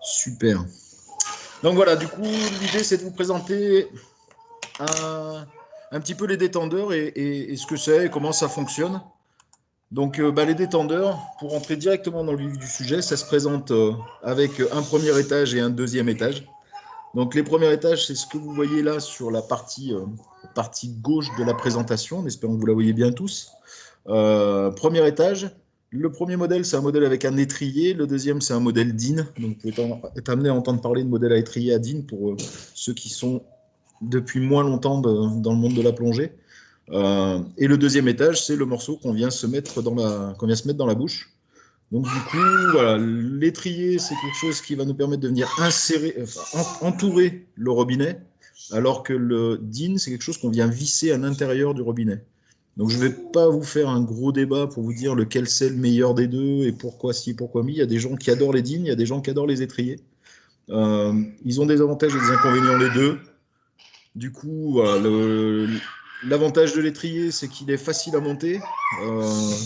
Super. Donc voilà, du coup, l'idée, c'est de vous présenter un petit peu les détendeurs et ce que c'est et comment ça fonctionne. Donc, les détendeurs, pour entrer directement dans le vif du sujet, ça se présente avec un premier étage et un deuxième étage. Donc, les premiers étages, c'est ce que vous voyez là sur la partie gauche de la présentation, en espérant que vous la voyez bien tous. Premier étage, le premier modèle, c'est un modèle avec un étrier. Le deuxième, c'est un modèle DIN. Donc, vous pouvez être amené à entendre parler de modèle à étrier à DIN pour ceux qui sont depuis moins longtemps dans le monde de la plongée. Et le deuxième étage, c'est le morceau qu'on vient se mettre dans la bouche. Donc, du coup, voilà, l'étrier, c'est quelque chose qui va nous permettre de venir entourer le robinet, alors que le DIN, c'est quelque chose qu'on vient visser à l'intérieur du robinet. Donc, je ne vais pas vous faire un gros débat pour vous dire lequel c'est le meilleur des deux et pourquoi si, pourquoi mi. Il y a des gens qui adorent les DIN, il y a des gens qui adorent les étriers. Ils ont des avantages et des inconvénients les deux. Du coup, voilà, l'avantage de l'étrier, c'est qu'il est facile à monter,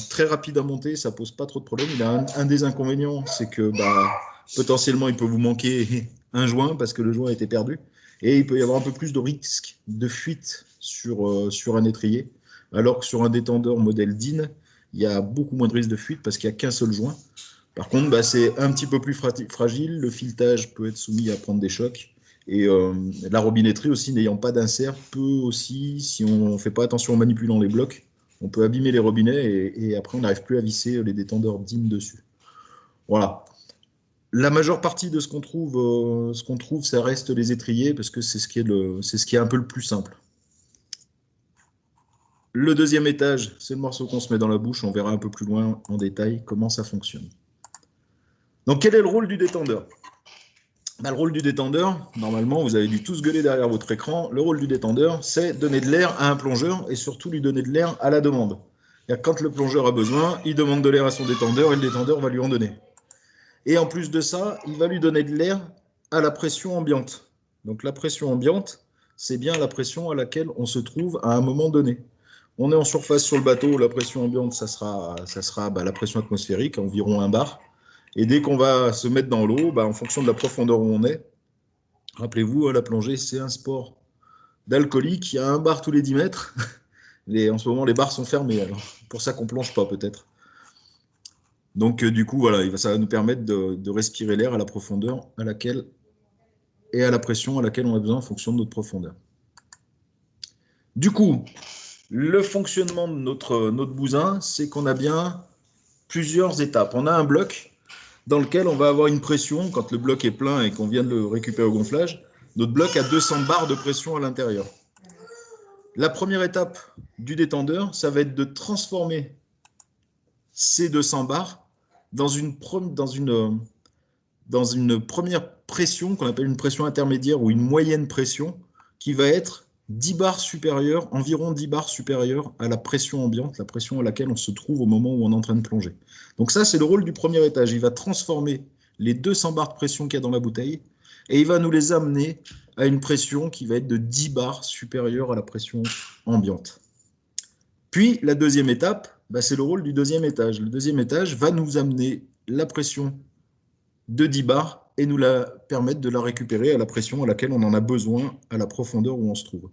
très rapide à monter, ça pose pas trop de problèmes. Il a un des inconvénients, c'est que potentiellement, il peut vous manquer un joint parce que le joint a été perdu. Et il peut y avoir un peu plus de risque de fuite sur un étrier, alors que sur un détendeur modèle DIN, il y a beaucoup moins de risque de fuite parce qu'il n'y a qu'un seul joint. Par contre, c'est un petit peu plus fragile, le filetage peut être soumis à prendre des chocs. Et la robinetterie aussi, n'ayant pas d'insert, peut aussi, si on ne fait pas attention en manipulant les blocs, on peut abîmer les robinets et après on n'arrive plus à visser les détendeurs DIN dessus. Voilà. La majeure partie de ce qu'on trouve, ça reste les étriers parce que c'est ce qui est un peu le plus simple. Le deuxième étage, c'est le morceau qu'on se met dans la bouche. On verra un peu plus loin en détail comment ça fonctionne. Donc, quel est le rôle du détendeur ? Le rôle du détendeur, normalement, vous avez dû tous gueuler derrière votre écran. Le rôle du détendeur, c'est donner de l'air à un plongeur et surtout lui donner de l'air à la demande. Quand le plongeur a besoin, il demande de l'air à son détendeur et le détendeur va lui en donner. Et en plus de ça, il va lui donner de l'air à la pression ambiante. Donc la pression ambiante, c'est bien la pression à laquelle on se trouve à un moment donné. On est en surface sur le bateau, la pression ambiante, ça sera la pression atmosphérique, environ 1 bar. Et dès qu'on va se mettre dans l'eau, en fonction de la profondeur où on est, rappelez-vous, la plongée, c'est un sport d'alcoolique. Il y a 1 bar tous les 10 mètres. En ce moment, les bars sont fermés. Alors, pour ça qu'on ne plonge pas, peut-être. Donc, du coup, voilà, ça va nous permettre de respirer l'air à la profondeur à laquelle et à la pression à laquelle on a besoin en fonction de notre profondeur. Du coup, le fonctionnement de notre bousin, c'est qu'on a bien plusieurs étapes. On a un bloc dans lequel on va avoir une pression. Quand le bloc est plein et qu'on vient de le récupérer au gonflage, notre bloc a 200 bars de pression à l'intérieur. La première étape du détendeur, ça va être de transformer ces 200 bars dans une première pression qu'on appelle une pression intermédiaire ou une moyenne pression qui va être 10 bars supérieure, environ 10 bars supérieure à la pression ambiante, la pression à laquelle on se trouve au moment où on est en train de plonger. Donc ça, c'est le rôle du premier étage. Il va transformer les 200 bars de pression qu'il y a dans la bouteille et il va nous les amener à une pression qui va être de 10 bars supérieure à la pression ambiante. Puis, la deuxième étape, c'est le rôle du deuxième étage. Le deuxième étage va nous amener la pression de 10 bars et nous la permettre de la récupérer à la pression à laquelle on en a besoin à la profondeur où on se trouve.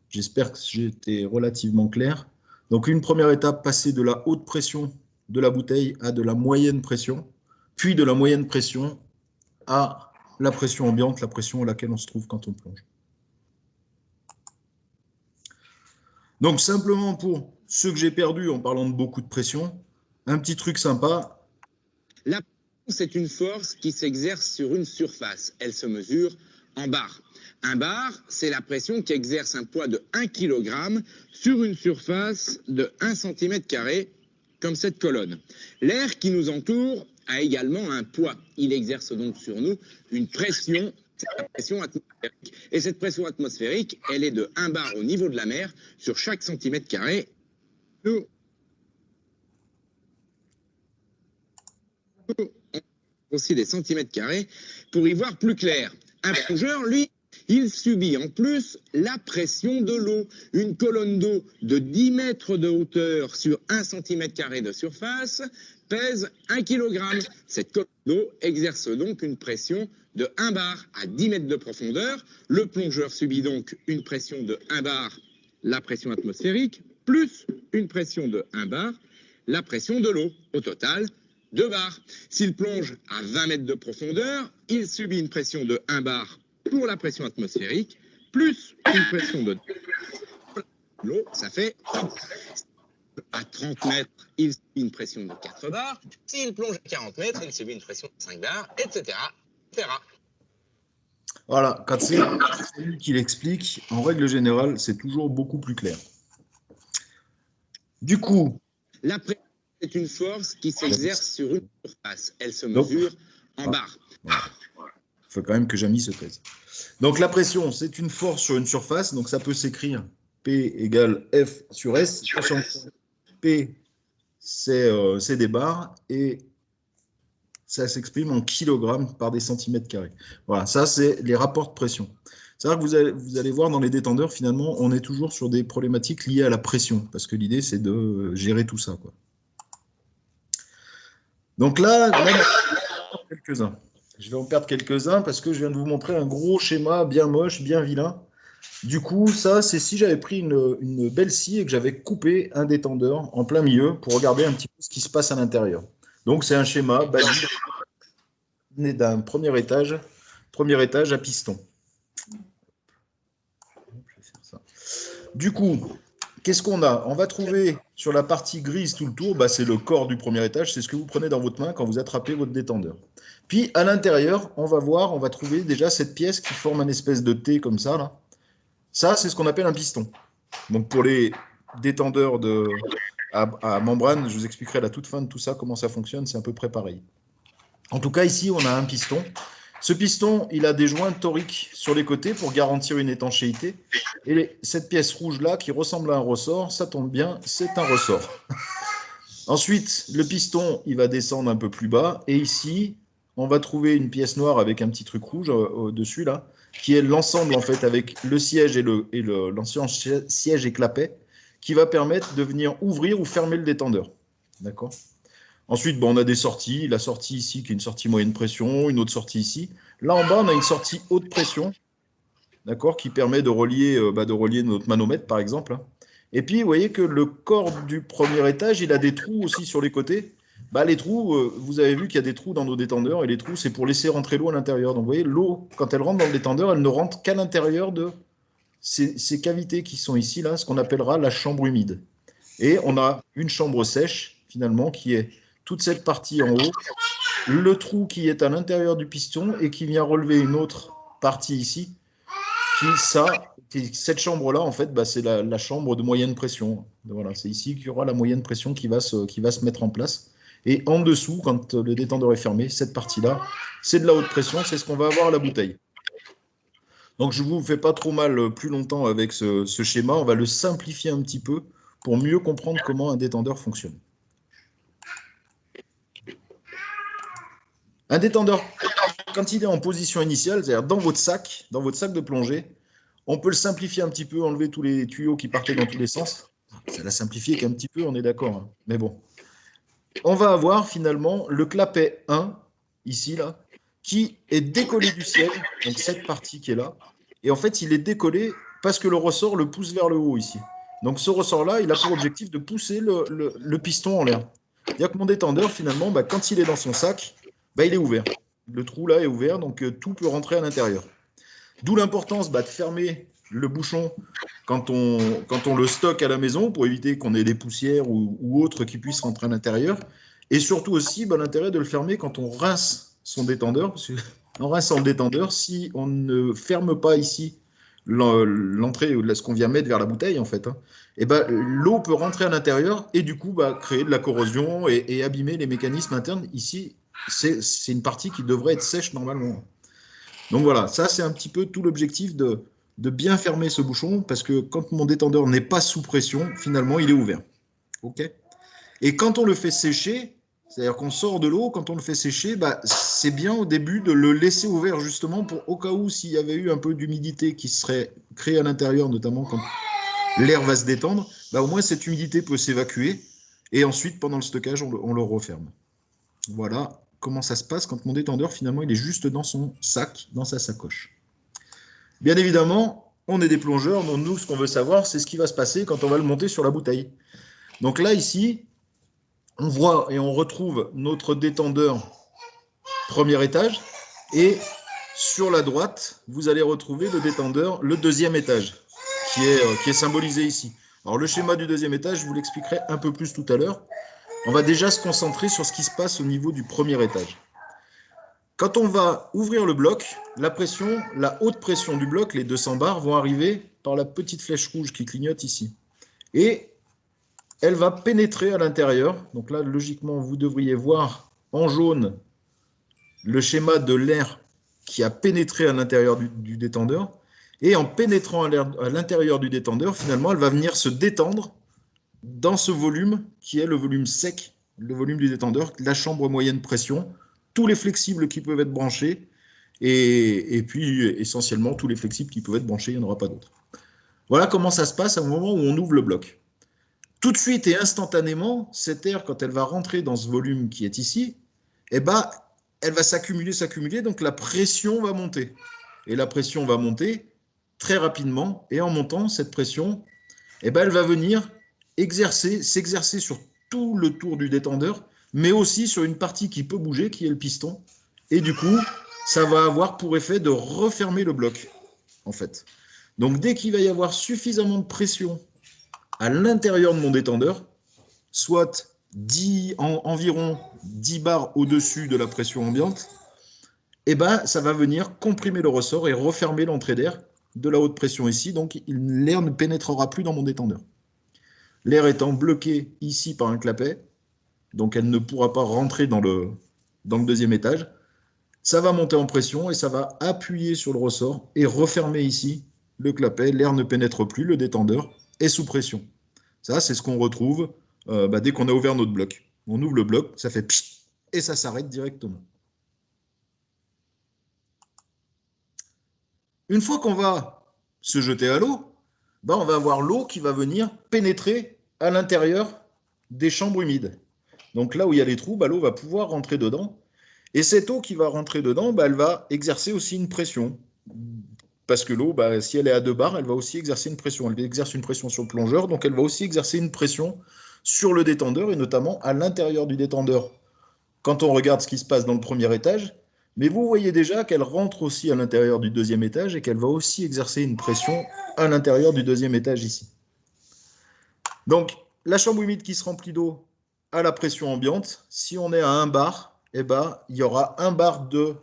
J'espère que j'ai été relativement clair. Donc une première étape, passer de la haute pression de la bouteille à de la moyenne pression, puis de la moyenne pression à la pression ambiante, la pression à laquelle on se trouve quand on plonge. Donc simplement pour ceux que j'ai perdus en parlant de beaucoup de pression, un petit truc sympa. La pression, c'est une force qui s'exerce sur une surface. Elle se mesure en bar. Un bar, c'est la pression qui exerce un poids de 1 kg sur une surface de 1 cm², comme cette colonne. L'air qui nous entoure a également un poids. Il exerce donc sur nous une pression, c'est la pression atmosphérique. Et cette pression atmosphérique, elle est de 1 bar au niveau de la mer sur chaque cm². Nous, aussi des centimètres carrés pour y voir plus clair. Un plongeur, lui, Il subit en plus la pression de l'eau. Une colonne d'eau de 10 mètres de hauteur sur 1 cm² de surface pèse 1 kg. Cette colonne d'eau exerce donc une pression de 1 bar à 10 mètres de profondeur. Le plongeur subit donc une pression de 1 bar, la pression atmosphérique, plus une pression de 1 bar, la pression de l'eau. Au total, 2 bars. S'il plonge à 20 mètres de profondeur, il subit une pression de 1 bar pour la pression atmosphérique, plus une pression de l'eau, ça fait à 30 mètres, il subit une pression de 4 bars. S'il plonge à 40 mètres, il subit une pression de 5 bars, etc. etc. Voilà, quand c'est lui qui l'explique, en règle générale, c'est toujours beaucoup plus clair. Du coup, la pression est une force qui s'exerce sur une surface. Elle se mesure en bars. Voilà. Il faut quand même que Jamy se taise. Donc la pression, c'est une force sur une surface, donc ça peut s'écrire P égale F sur S, sachant que P, c'est des bars, et ça s'exprime en kilogrammes par des centimètres carrés. Voilà, ça c'est les rapports de pression. C'est-à-dire que vous allez voir dans les détendeurs, finalement, on est toujours sur des problématiques liées à la pression, parce que l'idée c'est de gérer tout ça, quoi. Donc là on va quelques-uns. Je vais en perdre quelques-uns parce que je viens de vous montrer un gros schéma bien moche, bien vilain. Du coup, ça, c'est si j'avais pris une belle scie et que j'avais coupé un détendeur en plein milieu pour regarder un petit peu ce qui se passe à l'intérieur. Donc, c'est un schéma basique né d'un premier étage à piston. Du coup, qu'est-ce qu'on a? On va trouver sur la partie grise tout le tour, bah, c'est le corps du premier étage, c'est ce que vous prenez dans votre main quand vous attrapez votre détendeur. Puis à l'intérieur, on va trouver déjà cette pièce qui forme un espèce de T comme ça, là. Ça, c'est ce qu'on appelle un piston. Donc pour les détendeurs à membrane, je vous expliquerai à la toute fin de tout ça, comment ça fonctionne, c'est à peu près pareil. En tout cas, ici, on a un piston. Ce piston, il a des joints toriques sur les côtés pour garantir une étanchéité. Et cette pièce rouge-là, qui ressemble à un ressort, ça tombe bien, c'est un ressort. Ensuite, le piston, il va descendre un peu plus bas. Et ici, on va trouver une pièce noire avec un petit truc rouge au-dessus, là, qui est l'ensemble, en fait, avec le siège et l'ancien siège et clapet, qui va permettre de venir ouvrir ou fermer le détendeur. D'accord ? Ensuite, bon, on a des sorties. La sortie ici, qui est une sortie moyenne pression, une autre sortie ici. Là, en bas, on a une sortie haute pression, d'accord, qui permet de relier notre manomètre, par exemple. Et puis, vous voyez que le corps du premier étage, il a des trous aussi sur les côtés. Bah, les trous, vous avez vu qu'il y a des trous dans nos détendeurs, et les trous, c'est pour laisser rentrer l'eau à l'intérieur. Donc, vous voyez, l'eau, quand elle rentre dans le détendeur, elle ne rentre qu'à l'intérieur de ces cavités qui sont ici, là, ce qu'on appellera la chambre humide. Et on a une chambre sèche, finalement, qui est toute cette partie en haut, le trou qui est à l'intérieur du piston et qui vient relever une autre partie ici, cette chambre-là, en fait, bah, c'est la chambre de moyenne pression. Voilà, c'est ici qu'il y aura la moyenne pression qui va se mettre en place. Et en dessous, quand le détendeur est fermé, cette partie-là, c'est de la haute pression, c'est ce qu'on va avoir à la bouteille. Donc, je ne vous fais pas trop mal plus longtemps avec ce schéma. On va le simplifier un petit peu pour mieux comprendre comment un détendeur fonctionne. Un détendeur, quand il est en position initiale, c'est-à-dire dans votre sac de plongée, on peut le simplifier un petit peu, enlever tous les tuyaux qui partaient dans tous les sens. Ça l'a simplifié qu'un petit peu, on est d'accord, hein. Mais bon. On va avoir finalement le clapet 1, ici, là, qui est décollé du ciel, donc cette partie qui est là. Et en fait, il est décollé parce que le ressort le pousse vers le haut ici. Donc ce ressort-là, il a pour objectif de pousser le piston en l'air. C'est-à-dire que mon détendeur, finalement, bah, quand il est dans son sac, bah, il est ouvert. Le trou là est ouvert, donc tout peut rentrer à l'intérieur. D'où l'importance de fermer le bouchon quand on le stocke à la maison pour éviter qu'on ait des poussières ou autres qui puissent rentrer à l'intérieur. Et surtout aussi, bah, l'intérêt de le fermer quand on rince son détendeur. Parce qu'en rinçant le détendeur, si on ne ferme pas ici l'entrée ou ce qu'on vient mettre vers la bouteille, en fait, hein, et bah, l'eau peut rentrer à l'intérieur et du coup bah, créer de la corrosion et abîmer les mécanismes internes. Ici, c'est une partie qui devrait être sèche normalement. Donc voilà, ça c'est un petit peu tout l'objectif de bien fermer ce bouchon, parce que quand mon détendeur n'est pas sous pression, finalement il est ouvert. Okay ? Et quand on le fait sécher, C'est-à-dire qu'on sort de l'eau, quand on le fait sécher, bah, c'est bien au début de le laisser ouvert justement pour au cas où s'il y avait eu un peu d'humidité qui serait créée à l'intérieur, notamment quand l'air va se détendre, bah, au moins cette humidité peut s'évacuer et ensuite pendant le stockage on le referme. Voilà comment ça se passe quand mon détendeur finalement il est juste dans son sac, dans sa sacoche. Bien évidemment, on est des plongeurs, donc nous ce qu'on veut savoir c'est ce qui va se passer quand on va le monter sur la bouteille. Donc là ici, on voit et on retrouve notre détendeur premier étage et sur la droite, vous allez retrouver le détendeur, le deuxième étage, qui est symbolisé ici. Alors le schéma du deuxième étage, je vous l'expliquerai un peu plus tout à l'heure. On va déjà se concentrer sur ce qui se passe au niveau du premier étage. Quand on va ouvrir le bloc, la pression, la haute pression du bloc, les 200 bars, vont arriver par la petite flèche rouge qui clignote ici. Et elle va pénétrer à l'intérieur. Donc là, logiquement, vous devriez voir en jaune le schéma de l'air qui a pénétré à l'intérieur du détendeur. Et en pénétrant à l'intérieur du détendeur, finalement, elle va venir se détendre dans ce volume qui est le volume sec, le volume du détendeur, la chambre moyenne pression, tous les flexibles qui peuvent être branchés, et puis essentiellement tous les flexibles qui peuvent être branchés, il n'y en aura pas d'autres. Voilà comment ça se passe au moment où on ouvre le bloc. Tout de suite et instantanément, cette air, quand elle va rentrer dans ce volume qui est ici, eh ben, elle va s'accumuler, donc la pression va monter. Et la pression va monter très rapidement, et en montant, cette pression, eh ben, elle va venir s'exercer sur tout le tour du détendeur, mais aussi sur une partie qui peut bouger, qui est le piston. Et du coup, ça va avoir pour effet de refermer le bloc, en fait. Donc, dès qu'il va y avoir suffisamment de pression à l'intérieur de mon détendeur, soit environ 10 bars au-dessus de la pression ambiante, eh ben, ça va venir comprimer le ressort et refermer l'entrée d'air de la haute pression ici, donc l'air ne pénétrera plus dans mon détendeur. L'air étant bloqué ici par un clapet, donc elle ne pourra pas rentrer dans le deuxième étage, ça va monter en pression et ça va appuyer sur le ressort et refermer ici le clapet, l'air ne pénètre plus, le détendeur est sous pression. Ça, c'est ce qu'on retrouve dès qu'on a ouvert notre bloc. On ouvre le bloc, ça fait pchit, et ça s'arrête directement. Une fois qu'on va se jeter à l'eau, on va avoir l'eau qui va venir pénétrer à l'intérieur des chambres humides. Donc là où il y a les trous, l'eau va pouvoir rentrer dedans. Et cette eau qui va rentrer dedans, elle va exercer aussi une pression. Parce que l'eau, si elle est à 2 bars, elle va aussi exercer une pression. Elle exerce une pression sur le plongeur, donc elle va aussi exercer une pression sur le détendeur, et notamment à l'intérieur du détendeur. Quand on regarde ce qui se passe dans le premier étage, mais vous voyez déjà qu'elle rentre aussi à l'intérieur du deuxième étage et qu'elle va aussi exercer une pression à l'intérieur du deuxième étage ici. Donc, la chambre humide qui se remplit d'eau à la pression ambiante, si on est à 1 bar, il y aura 1 bar de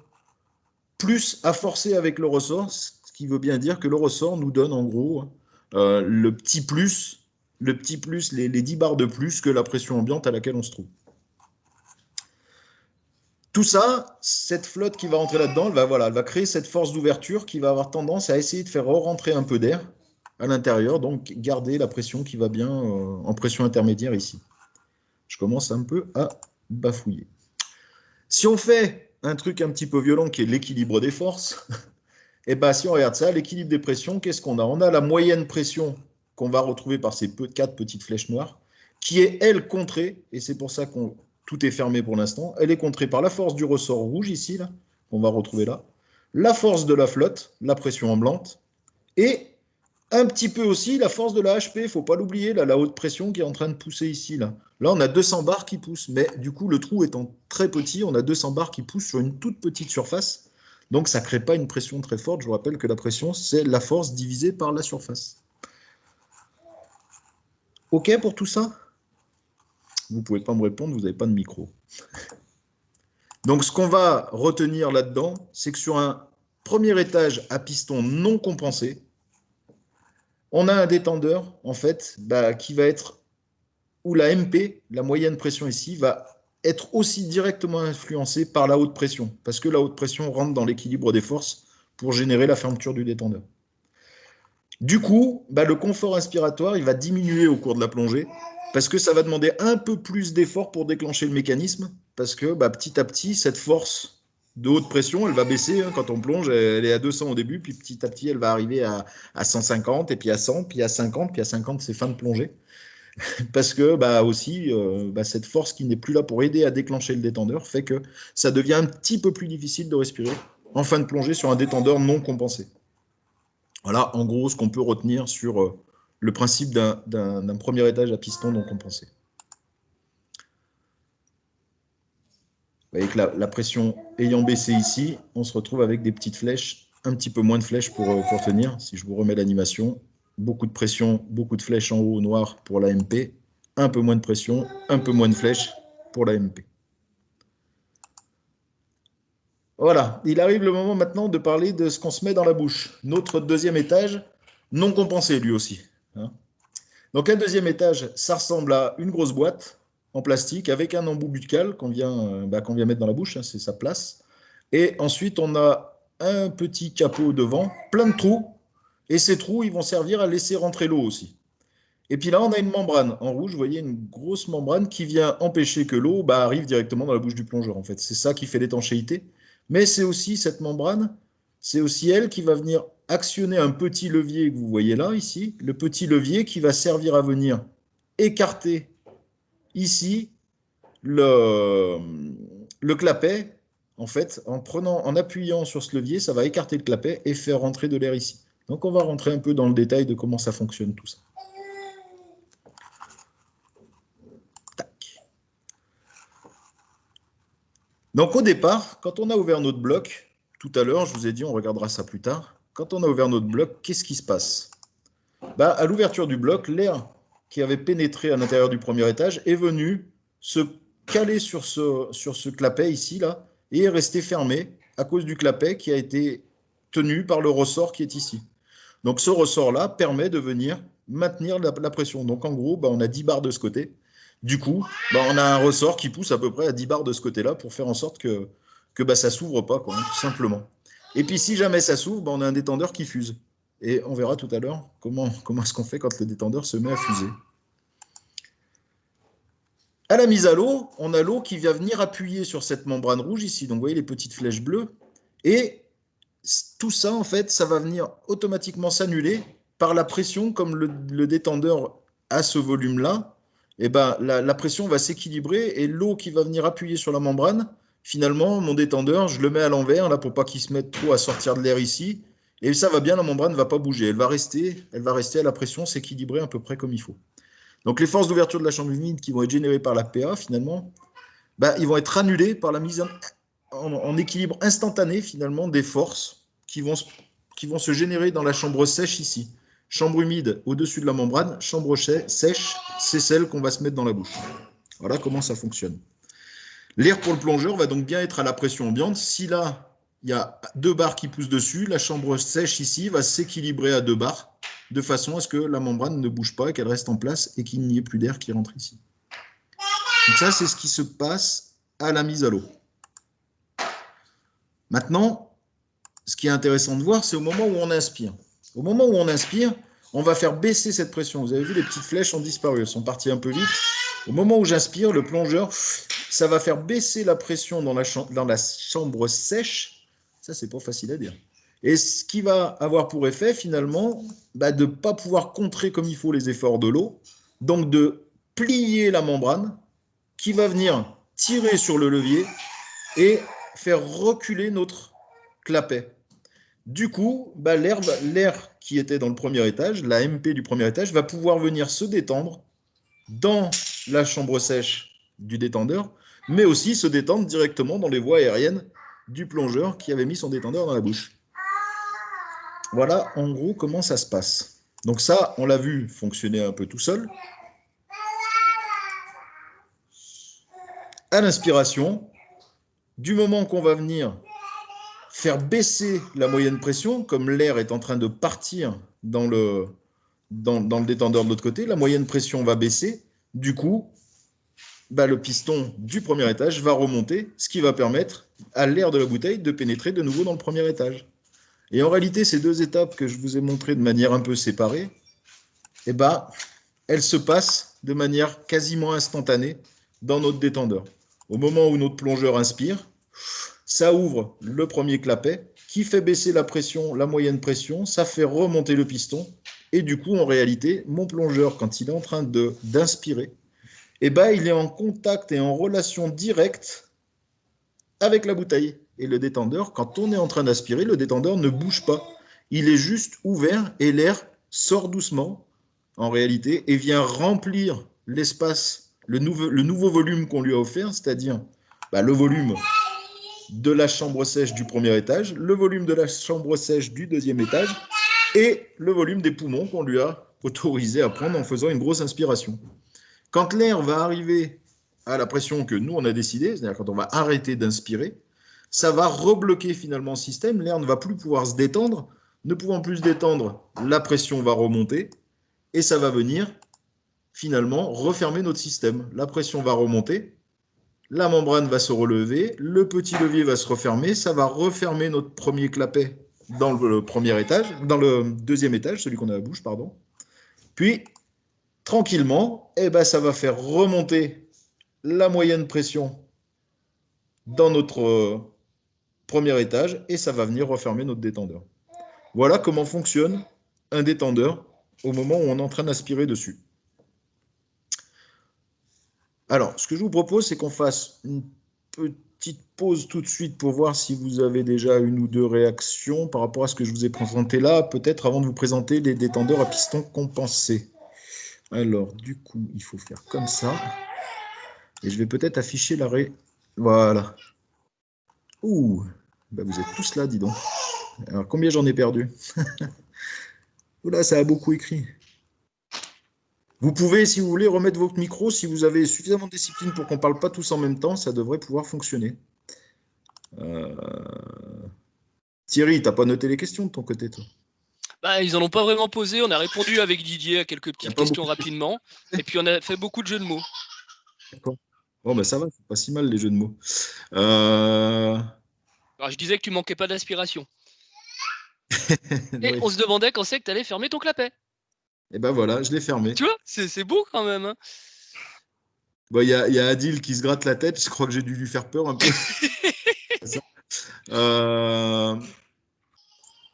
plus à forcer avec le ressort, ce qui veut bien dire que le ressort nous donne en gros le petit plus, les 10 bars de plus que la pression ambiante à laquelle on se trouve. Tout ça, cette flotte qui va rentrer là-dedans, elle va créer cette force d'ouverture qui va avoir tendance à essayer de faire rentrer un peu d'air à l'intérieur, donc garder la pression qui va bien en pression intermédiaire ici. Je commence un peu à bafouiller. Si on fait un truc un petit peu violent qui est l'équilibre des forces, et si on regarde ça, l'équilibre des pressions, qu'est-ce qu'on a? On a la moyenne pression qu'on va retrouver par ces 4 petites flèches noires, qui est, elle, contrée, et c'est pour ça qu'on tout est fermé pour l'instant. Elle est contrée par la force du ressort rouge ici, là, qu'on va retrouver là, la force de la flotte, la pression ambiante, et un petit peu aussi la force de la HP, il ne faut pas l'oublier, la haute pression qui est en train de pousser ici. Là, on a 200 bars qui poussent, mais du coup, le trou étant très petit, on a 200 bars qui poussent sur une toute petite surface, donc ça ne crée pas une pression très forte. Je vous rappelle que la pression, c'est la force divisée par la surface. OK pour tout ça? Vous ne pouvez pas me répondre, vous n'avez pas de micro. Donc, ce qu'on va retenir là-dedans, c'est que sur un premier étage à piston non compensé, on a un détendeur, en fait, qui va être, où la MP, la moyenne pression ici, va être aussi directement influencée par la haute pression, parce que la haute pression rentre dans l'équilibre des forces pour générer la fermeture du détendeur. Du coup, bah, le confort inspiratoire, il va diminuer au cours de la plongée parce que ça va demander un peu plus d'effort pour déclencher le mécanisme parce que bah, petit à petit, cette force de haute pression, elle va baisser hein, quand on plonge. Elle est à 200 au début, puis petit à petit, elle va arriver à 150, et puis à 100, puis à 50, puis à 50, c'est fin de plongée. Parce que bah, aussi, bah, cette force qui n'est plus là pour aider à déclencher le détendeur fait que ça devient un petit peu plus difficile de respirer en fin de plongée sur un détendeur non compensé. Voilà, en gros, ce qu'on peut retenir sur le principe d'un premier étage à piston non compensé. Vous voyez que la pression ayant baissé ici, on se retrouve avec des petites flèches, un petit peu moins de flèches pour tenir. Si je vous remets l'animation, beaucoup de pression, beaucoup de flèches en haut noir pour la MP, un peu moins de pression, un peu moins de flèches pour la MP. Voilà, il arrive le moment maintenant de parler de ce qu'on se met dans la bouche. Notre deuxième étage, non compensé lui aussi. Hein. Donc un deuxième étage, ça ressemble à une grosse boîte en plastique avec un embout buccal qu'on vient mettre dans la bouche, hein, c'est sa place. Et ensuite, on a un petit capot devant, plein de trous, et ces trous, ils vont servir à laisser rentrer l'eau aussi. Et puis là, on a une membrane en rouge, vous voyez, une grosse membrane qui vient empêcher que l'eau arrive directement dans la bouche du plongeur, en fait. C'est ça qui fait l'étanchéité. Mais c'est aussi cette membrane, c'est aussi elle qui va venir actionner un petit levier que vous voyez là, ici, le petit levier qui va servir à venir écarter ici le, le clapet. En fait, en appuyant sur ce levier, ça va écarter le clapet et faire rentrer de l'air ici. Donc on va rentrer un peu dans le détail de comment ça fonctionne tout ça. Tac. Donc au départ, quand on a ouvert notre bloc, tout à l'heure, je vous ai dit, on regardera ça plus tard, quand on a ouvert notre bloc, qu'est-ce qui se passe? Bah, à l'ouverture du bloc, l'air qui avait pénétré à l'intérieur du premier étage est venu se caler sur ce clapet ici, là, et est resté fermé à cause du clapet qui a été tenu par le ressort qui est ici. Donc ce ressort-là permet de venir maintenir la pression. Donc en gros, bah, on a 10 bars de ce côté. Du coup, bah, on a un ressort qui pousse à peu près à 10 bars de ce côté-là pour faire en sorte que bah, ça ne s'ouvre pas, quoi, hein, tout simplement. Et puis si jamais ça s'ouvre, bah, on a un détendeur qui fuse. Et on verra tout à l'heure comment est-ce qu'on fait quand le détendeur se met à fuser. À la mise à l'eau, on a l'eau qui va venir appuyer sur cette membrane rouge ici. Donc vous voyez les petites flèches bleues. Et tout ça, en fait, ça va venir automatiquement s'annuler par la pression, comme le détendeur a ce volume-là. Et ben, la pression va s'équilibrer et l'eau qui va venir appuyer sur la membrane, finalement, mon détendeur, je le mets à l'envers là pour pas qu'il se mette trop à sortir de l'air ici. Et ça va bien, la membrane ne va pas bouger. Elle va rester à la pression, s'équilibrer à peu près comme il faut. Donc les forces d'ouverture de la chambre humide qui vont être générées par la PA, finalement, bah, ils vont être annulés par la mise en équilibre instantané, finalement, des forces qui vont se générer dans la chambre sèche ici. Chambre humide au-dessus de la membrane, chambre sèche, c'est celle qu'on va se mettre dans la bouche. Voilà comment ça fonctionne. L'air pour le plongeur va donc bien être à la pression ambiante. Si là, il y a 2 bars qui poussent dessus, la chambre sèche ici va s'équilibrer à 2 bars, de façon à ce que la membrane ne bouge pas et qu'elle reste en place et qu'il n'y ait plus d'air qui rentre ici. Donc ça, c'est ce qui se passe à la mise à l'eau. Maintenant, ce qui est intéressant de voir, c'est au moment où on inspire. Au moment où on inspire, on va faire baisser cette pression. Vous avez vu, les petites flèches ont disparu, elles sont parties un peu vite. Au moment où j'inspire, le plongeur, ça va faire baisser la pression dans la chambre sèche. Ça, c'est pas facile à dire. Et ce qui va avoir pour effet, finalement, bah, de ne pas pouvoir contrer comme il faut les efforts de l'eau, donc de plier la membrane, qui va venir tirer sur le levier et faire reculer notre clapet. Du coup, bah, l'air qui était dans le premier étage, la MP du premier étage, va pouvoir venir se détendre dans la chambre sèche du détendeur, mais aussi se détendre directement dans les voies aériennes du plongeur qui avait mis son détendeur dans la bouche. Voilà en gros comment ça se passe. Donc ça, on l'a vu fonctionner un peu tout seul. À l'inspiration, du moment qu'on va venir faire baisser la moyenne pression, comme l'air est en train de partir dans le détendeur de l'autre côté, la moyenne pression va baisser. Du coup, bah, le piston du premier étage va remonter, ce qui va permettre à l'air de la bouteille de pénétrer de nouveau dans le premier étage. Et en réalité, ces deux étapes que je vous ai montrées de manière un peu séparée, eh ben, elles se passent de manière quasiment instantanée dans notre détendeur. Au moment où notre plongeur inspire, ça ouvre le premier clapet qui fait baisser la pression, la moyenne pression, ça fait remonter le piston. Et du coup, en réalité, mon plongeur, quand il est en train d'inspirer, eh ben, il est en contact et en relation directe avec la bouteille. Et le détendeur, quand on est en train d'aspirer, le détendeur ne bouge pas. Il est juste ouvert et l'air sort doucement, en réalité, et vient remplir l'espace, le nouveau volume qu'on lui a offert, c'est-à-dire le volume de la chambre sèche du premier étage, le volume de la chambre sèche du deuxième étage et le volume des poumons qu'on lui a autorisé à prendre en faisant une grosse inspiration. Quand l'air va arriver à la pression que nous, on a décidé, c'est-à-dire quand on va arrêter d'inspirer, ça va rebloquer finalement le système, l'air ne va plus pouvoir se détendre, ne pouvant plus se détendre, la pression va remonter et ça va venir finalement refermer notre système. La pression va remonter, la membrane va se relever, le petit levier va se refermer, ça va refermer notre premier clapet dans le premier étage, dans le deuxième étage, celui qu'on a à la bouche, pardon. Puis, tranquillement, ça va faire remonter la moyenne pression dans notre premier étage et ça va venir refermer notre détendeur. Voilà comment fonctionne un détendeur au moment où on est en train d'aspirer dessus. Alors, ce que je vous propose, c'est qu'on fasse une petite pause tout de suite pour voir si vous avez déjà une ou deux réactions par rapport à ce que je vous ai présenté là, peut-être avant de vous présenter les détendeurs à piston compensés. Alors, du coup, il faut faire comme ça. Et je vais peut-être afficher l'arrêt. Voilà. Ouh, vous êtes tous là, dis donc. Alors, combien j'en ai perdu? Oula, ça a beaucoup écrit. Vous pouvez, si vous voulez, remettre votre micro. Si vous avez suffisamment de discipline pour qu'on ne parle pas tous en même temps, ça devrait pouvoir fonctionner. Thierry, tu n'as pas noté les questions de ton côté, toi? Ils n'en ont pas vraiment posé. On a répondu avec Didier à quelques petites questions rapidement. Et puis, on a fait beaucoup de jeux de mots. D'accord. Bon, ça va, c'est pas si mal les jeux de mots. Alors, je disais que tu manquais pas d'inspiration. Et on se demandait quand c'est que tu allais fermer ton clapet. Et voilà, je l'ai fermé. Tu vois, c'est beau quand même. Hein. Il y a Adil qui se gratte la tête. Je crois que j'ai dû lui faire peur un peu.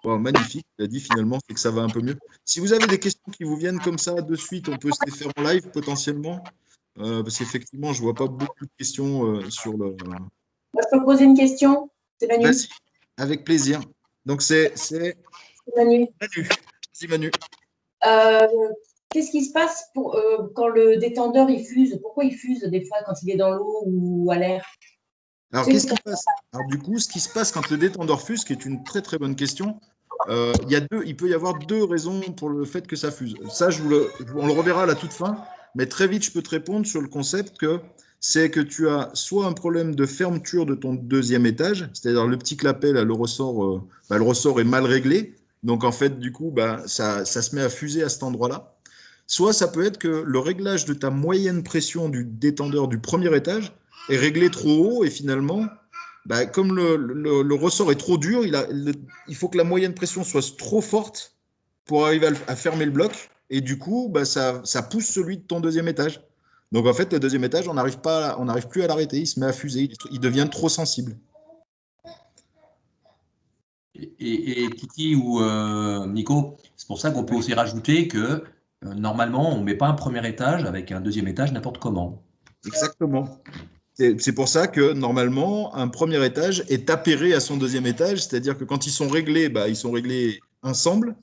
Magnifique, il a dit finalement, c'est que ça va un peu mieux. Si vous avez des questions qui vous viennent comme ça de suite, on peut se les faire en live potentiellement. Parce qu'effectivement, je ne vois pas beaucoup de questions sur le. Moi, je peux poser une question? C'est Manu. Vas-y, avec plaisir. Donc, c'est Manu. Vas-y, Manu. Qu'est-ce qui se passe quand le détendeur il fuse? Pourquoi il fuse des fois quand il est dans l'eau ou à l'air? Alors, qu'est-ce qui se passe? Alors, du coup, ce qui se passe quand le détendeur fuse, qui est une très très bonne question, il peut y avoir deux raisons pour le fait que ça fuse. Ça, on le reverra à la toute fin, mais très vite, je peux te répondre sur le concept que c'est que tu as soit un problème de fermeture de ton deuxième étage, c'est-à-dire le petit clapet, là, le ressort est mal réglé, donc en fait, du coup, ça se met à fuser à cet endroit-là. Soit ça peut être que le réglage de ta moyenne pression du détendeur du premier étage est réglé trop haut et finalement, comme le ressort est trop dur, il faut que la moyenne pression soit trop forte pour arriver à fermer le bloc et du coup, ça pousse celui de ton deuxième étage. Donc en fait, le deuxième étage, on n'arrive plus à l'arrêter, il se met à fuser, il devient trop sensible. Et Kiki ou Nico, c'est pour ça qu'on peut aussi rajouter que normalement, on ne met pas un premier étage avec un deuxième étage n'importe comment. Exactement. C'est pour ça que normalement, un premier étage est appairé à son deuxième étage, c'est-à-dire que quand ils sont réglés, ils sont réglés ensemble.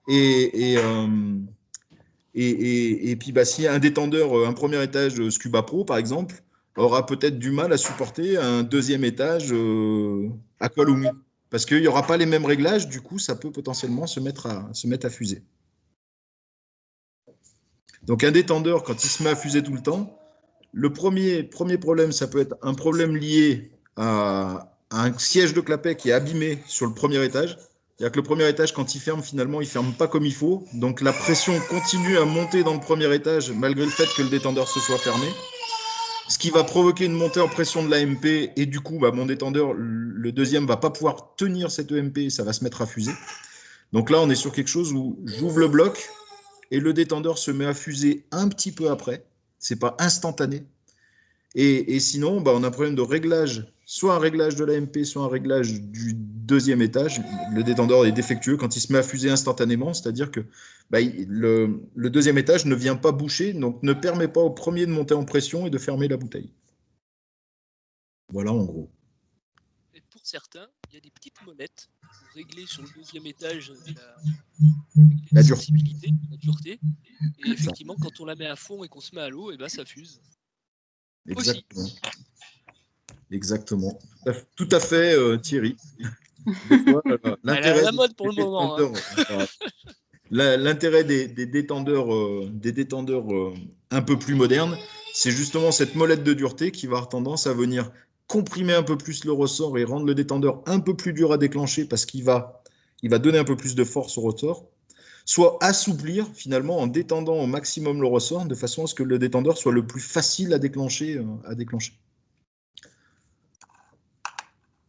Et puis, si un détendeur, un premier étage Scuba Pro, par exemple, aura peut-être du mal à supporter un deuxième étage Aqualumi. Parce qu'il n'y aura pas les mêmes réglages, du coup, ça peut potentiellement se mettre à fuser. Donc, un détendeur, quand il se met à fuser tout le temps, le premier problème, ça peut être un problème lié à un siège de clapet qui est abîmé sur le premier étage. C'est-à-dire que le premier étage, quand il ferme, finalement, il ne ferme pas comme il faut. Donc, la pression continue à monter dans le premier étage malgré le fait que le détendeur se soit fermé. ce qui va provoquer une montée en pression de l'AMP, et du coup, mon détendeur, le deuxième, ne va pas pouvoir tenir cette EMP, et ça va se mettre à fuser. Donc là, on est sur quelque chose où j'ouvre le bloc, et le détendeur se met à fuser un petit peu après. Ce n'est pas instantané. Et sinon, on a un problème de réglage, soit un réglage de l'AMP, soit un réglage du deuxième étage. Le détendeur est défectueux quand il se met à fuser instantanément, c'est-à-dire que le deuxième étage ne vient pas boucher, donc ne permet pas au premier de monter en pression et de fermer la bouteille. Voilà en gros. Et pour certains, il y a des petites molettes pour régler sur le deuxième étage la sensibilité, la dureté. Et effectivement, quand on la met à fond et qu'on se met à l'eau, ça fuse. Exactement. Aussi. Exactement. Tout à fait, Thierry. L'intérêt la mode pour le moment. L'intérêt des détendeurs un peu plus modernes, c'est justement cette molette de dureté qui va avoir tendance à venir comprimer un peu plus le ressort et rendre le détendeur un peu plus dur à déclencher parce qu'il va donner un peu plus de force au ressort, soit assouplir finalement en détendant au maximum le ressort de façon à ce que le détendeur soit le plus facile à déclencher.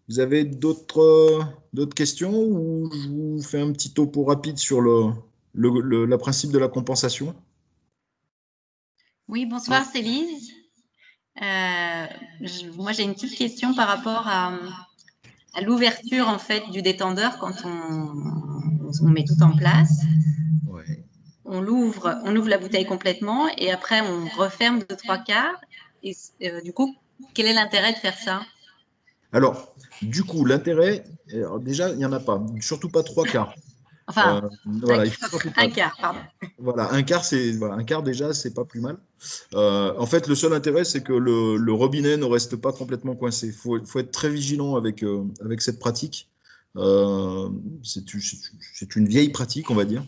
Vous avez d'autres questions ou je vous fais un petit topo rapide sur le principe de la compensation? Oui, bonsoir, c'est Lise. Moi, j'ai une petite question par rapport à l'ouverture en fait du détendeur quand on met tout en place. Ouais. On ouvre la bouteille complètement et après on referme de 3/4. Et du coup, quel est l'intérêt de faire ça? Alors, du coup, l'intérêt, déjà, il n'y en a pas, surtout pas 3/4. Enfin, voilà, il faut surtout pas. 1/4, pardon. Voilà, un quart déjà, c'est pas plus mal. En fait, le seul intérêt, c'est que le robinet ne reste pas complètement coincé. Il faut être très vigilant avec cette pratique. C'est une vieille pratique, on va dire.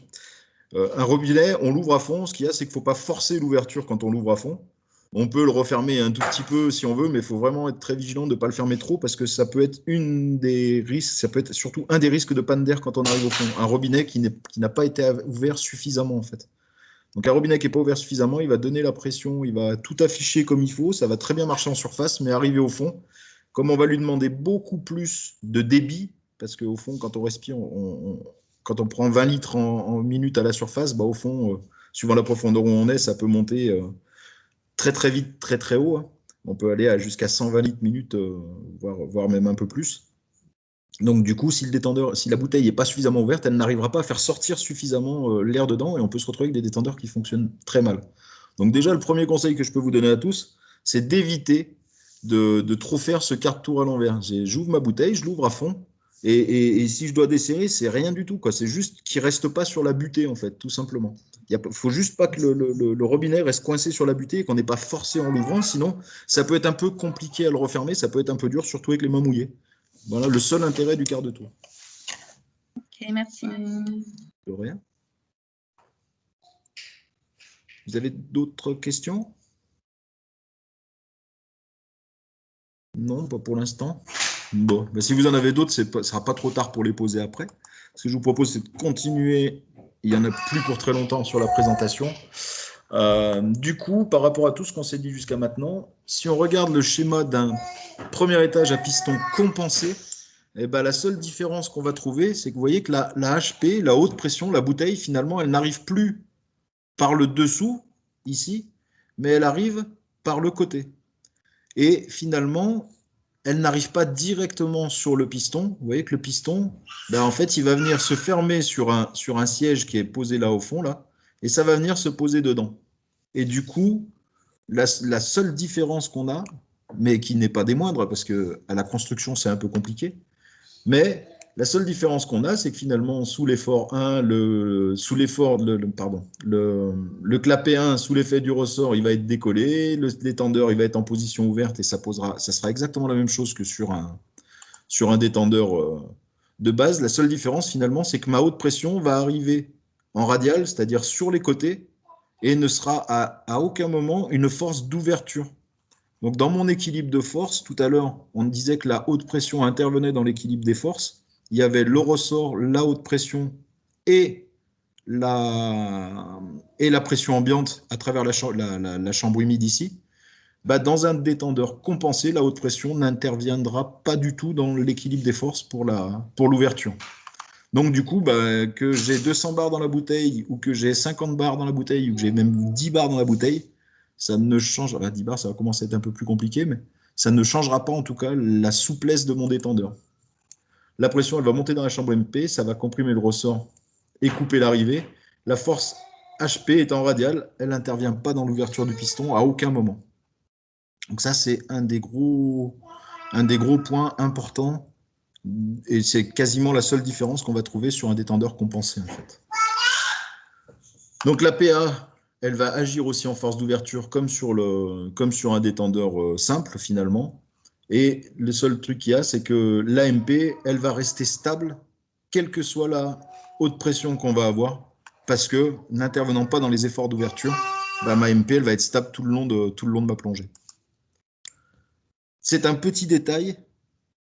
Un robinet, on l'ouvre à fond. Ce qu'il y a, c'est qu'il ne faut pas forcer l'ouverture quand on l'ouvre à fond. On peut le refermer un tout petit peu si on veut, mais il faut vraiment être très vigilant de ne pas le fermer trop parce que ça peut être une des risques, ça peut être surtout un des risques de panne d'air quand on arrive au fond. Un robinet qui n'a pas été ouvert suffisamment en fait. Donc un robinet qui n'est pas ouvert suffisamment, il va donner la pression, il va tout afficher comme il faut, ça va très bien marcher en surface, mais arrivé au fond, comme on va lui demander beaucoup plus de débit, parce qu'au fond, quand on respire, quand on prend 20 litres en minute à la surface, au fond, suivant la profondeur où on est, ça peut monter très très vite, très très haut. Hein. On peut aller jusqu'à 120 litres minute, voire même un peu plus. Donc du coup, si la bouteille n'est pas suffisamment ouverte, elle n'arrivera pas à faire sortir suffisamment l'air dedans et on peut se retrouver avec des détendeurs qui fonctionnent très mal. Donc déjà, le premier conseil que je peux vous donner à tous, c'est d'éviter de trop faire ce quart de tour à l'envers. J'ouvre ma bouteille, je l'ouvre à fond et si je dois desserrer, c'est rien du tout. C'est juste qu'il ne reste pas sur la butée, en fait, tout simplement. Il ne faut juste pas que le robinet reste coincé sur la butée et qu'on n'ait pas forcé en l'ouvrant, sinon ça peut être un peu compliqué à le refermer, ça peut être un peu dur, surtout avec les mains mouillées. Voilà le seul intérêt du quart de tour. Ok, merci. De rien. Vous avez d'autres questions? Non, pas pour l'instant. Bon, si vous en avez d'autres, ce ne sera pas trop tard pour les poser après. Ce que je vous propose, c'est de continuer. Il n'y en a plus pour très longtemps sur la présentation. Du coup, par rapport à tout ce qu'on s'est dit jusqu'à maintenant, si on regarde le schéma d'un premier étage à piston compensé, la seule différence qu'on va trouver, c'est que vous voyez que la HP, la haute pression, la bouteille, finalement, elle n'arrive plus par le dessous, ici, mais elle arrive par le côté. Et finalement, elle n'arrive pas directement sur le piston. Vous voyez que le piston, en fait, il va venir se fermer sur un siège qui est posé là au fond, là, et ça va venir se poser dedans. Et du coup, la seule différence qu'on a, mais qui n'est pas des moindres, parce qu'à la construction, c'est un peu compliqué, mais la seule différence qu'on a, c'est que finalement, sous l'effort 1, le clapet 1, sous l'effet du ressort, il va être décollé, le détendeur, il va être en position ouverte et ça sera exactement la même chose que sur un détendeur de base. La seule différence, finalement, c'est que ma haute pression va arriver en radial, c'est-à-dire sur les côtés, et ne sera à aucun moment une force d'ouverture. Donc, dans mon équilibre de force, tout à l'heure, on disait que la haute pression intervenait dans l'équilibre des forces. Il y avait le ressort, la haute pression et la pression ambiante à travers la chambre humide ici. bah, dans un détendeur compensé, la haute pression n'interviendra pas du tout dans l'équilibre des forces pour l'ouverture. Donc du coup, bah, que j'ai 200 bars dans la bouteille, ou que j'ai 50 bars dans la bouteille, ou que j'ai même 10 bars dans la bouteille, ça ne change. 10 bars, ça va commencer à être un peu plus compliqué, mais ça ne changera pas en tout cas la souplesse de mon détendeur. La pression, elle va monter dans la chambre MP, ça va comprimer le ressort et couper l'arrivée. La force HP étant radiale, elle n'intervient pas dans l'ouverture du piston à aucun moment. Donc ça, c'est un des gros points importants, et c'est quasiment la seule différence qu'on va trouver sur un détendeur compensé en fait. Donc la PA, elle va agir aussi en force d'ouverture comme sur un détendeur simple finalement. Et le seul truc qu'il y a, c'est que l'AMP, elle va rester stable, quelle que soit la haute pression qu'on va avoir, parce que n'intervenant pas dans les efforts d'ouverture, bah, ma MP, elle va être stable tout le long de ma plongée. C'est un petit détail,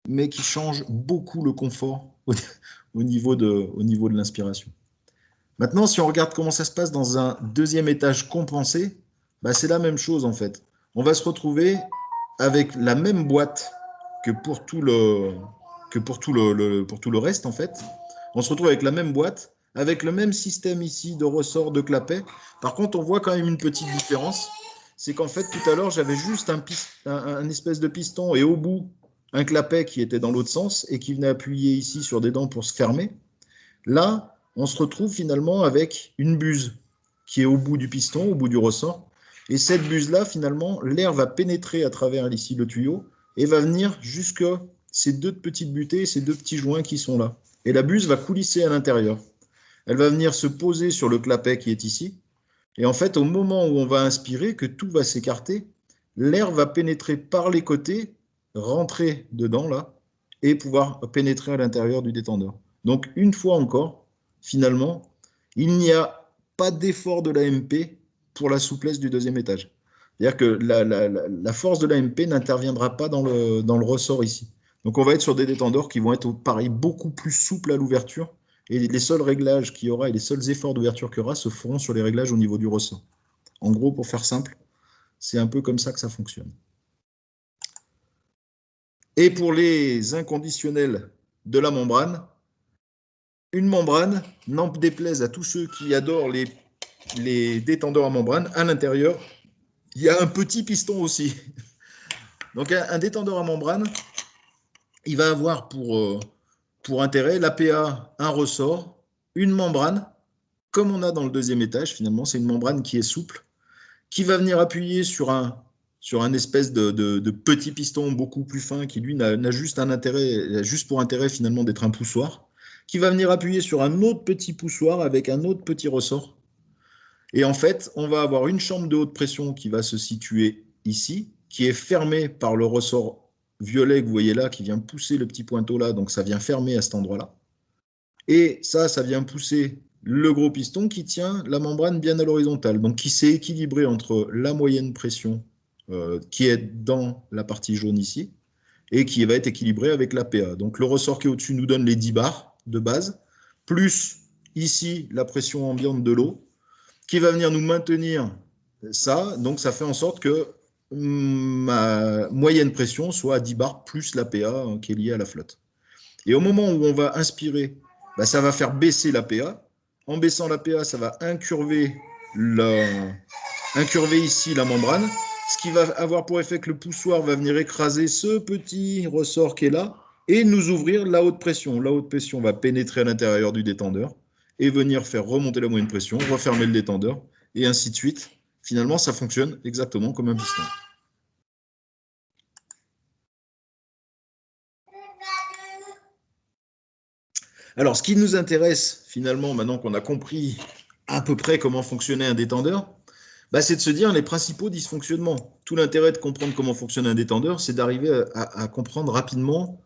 mais qui change beaucoup le confort au niveau de l'inspiration. Maintenant, si on regarde comment ça se passe dans un deuxième étage compensé, bah, c'est la même chose en fait. On va se retrouver avec la même boîte que pour tout le reste en fait. On se retrouve avec la même boîte, avec le même système ici de ressort de clapet. Par contre, on voit quand même une petite différence. C'est qu'en fait, tout à l'heure, j'avais juste un espèce de piston et au bout, un clapet qui était dans l'autre sens et qui venait appuyer ici sur des dents pour se fermer. Là, on se retrouve finalement avec une buse qui est au bout du piston, au bout du ressort. Et cette buse-là, finalement, l'air va pénétrer à travers ici le tuyau et va venir jusque ces deux petites butées, ces deux petits joints qui sont là. Et la buse va coulisser à l'intérieur. Elle va venir se poser sur le clapet qui est ici. Et en fait, au moment où on va inspirer, que tout va s'écarter, l'air va pénétrer par les côtés, rentrer dedans là, et pouvoir pénétrer à l'intérieur du détendeur. Donc, une fois encore, finalement, il n'y a pas d'effort de l'AMP pour la souplesse du deuxième étage. C'est-à-dire que la force de l'AMP n'interviendra pas dans le ressort ici. Donc, on va être sur des détendeurs qui vont être, pareil, beaucoup plus souples à l'ouverture. Et les seuls réglages qu'il y aura et les seuls efforts d'ouverture qu'il y aura se feront sur les réglages au niveau du ressort. En gros, pour faire simple, c'est un peu comme ça que ça fonctionne. Et pour les inconditionnels de la membrane, une membrane, n'en déplaise à tous ceux qui adorent les détendeurs à membrane, à l'intérieur, il y a un petit piston aussi. Donc un détendeur à membrane, il va avoir pour intérêt l'APA, un ressort, une membrane, comme on a dans le deuxième étage, finalement, c'est une membrane qui est souple, qui va venir appuyer sur un espèce de petit piston beaucoup plus fin qui, lui, n'a juste un intérêt, juste pour intérêt, finalement, d'être un poussoir, qui va venir appuyer sur un autre petit poussoir avec un autre petit ressort. Et en fait, on va avoir une chambre de haute pression qui va se situer ici, qui est fermée par le ressort violet que vous voyez là, qui vient pousser le petit pointeau là, donc ça vient fermer à cet endroit-là. Et ça vient pousser le gros piston qui tient la membrane bien à l'horizontale, donc qui s'est équilibré entre la moyenne pression qui est dans la partie jaune ici, et qui va être équilibré avec la PA. Donc le ressort qui est au-dessus nous donne les 10 bars de base, plus ici la pression ambiante de l'eau, qui va venir nous maintenir ça. Donc ça fait en sorte que ma moyenne pression soit à 10 bars plus la PA qui est liée à la flotte. Et au moment où on va inspirer, bah, ça va faire baisser la PA. En baissant la PA, ça va incurver ici la membrane, ce qui va avoir pour effet que le poussoir va venir écraser ce petit ressort qui est là et nous ouvrir la haute pression. La haute pression va pénétrer à l'intérieur du détendeur et venir faire remonter la moyenne pression, refermer le détendeur, et ainsi de suite. Finalement, ça fonctionne exactement comme un piston. Alors, ce qui nous intéresse, finalement, maintenant qu'on a compris à peu près comment fonctionnait un détendeur, bah, c'est de se dire les principaux dysfonctionnements. Tout l'intérêt de comprendre comment fonctionne un détendeur, c'est d'arriver à comprendre rapidement,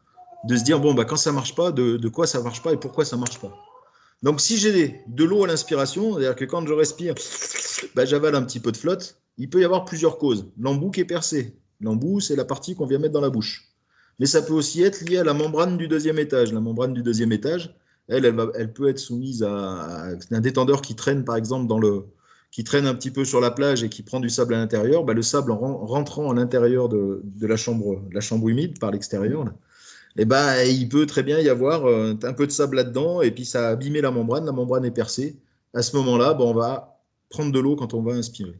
de se dire, bon, bah, quand ça ne marche pas, de quoi ça ne marche pas et pourquoi ça ne marche pas. Donc, si j'ai de l'eau à l'inspiration, c'est-à-dire que quand je respire, bah, j'avale un petit peu de flotte, il peut y avoir plusieurs causes. L'embout qui est percé. L'embout, c'est la partie qu'on vient mettre dans la bouche. Mais ça peut aussi être lié à la membrane du deuxième étage. La membrane du deuxième étage, elle peut être soumise à un détendeur qui traîne, par exemple, qui traîne un petit peu sur la plage et qui prend du sable à l'intérieur, le sable rentrant à l'intérieur de la chambre humide par l'extérieur, il peut très bien y avoir un peu de sable là-dedans et puis ça a abîmé la membrane est percée. À ce moment-là, on va prendre de l'eau quand on va inspirer.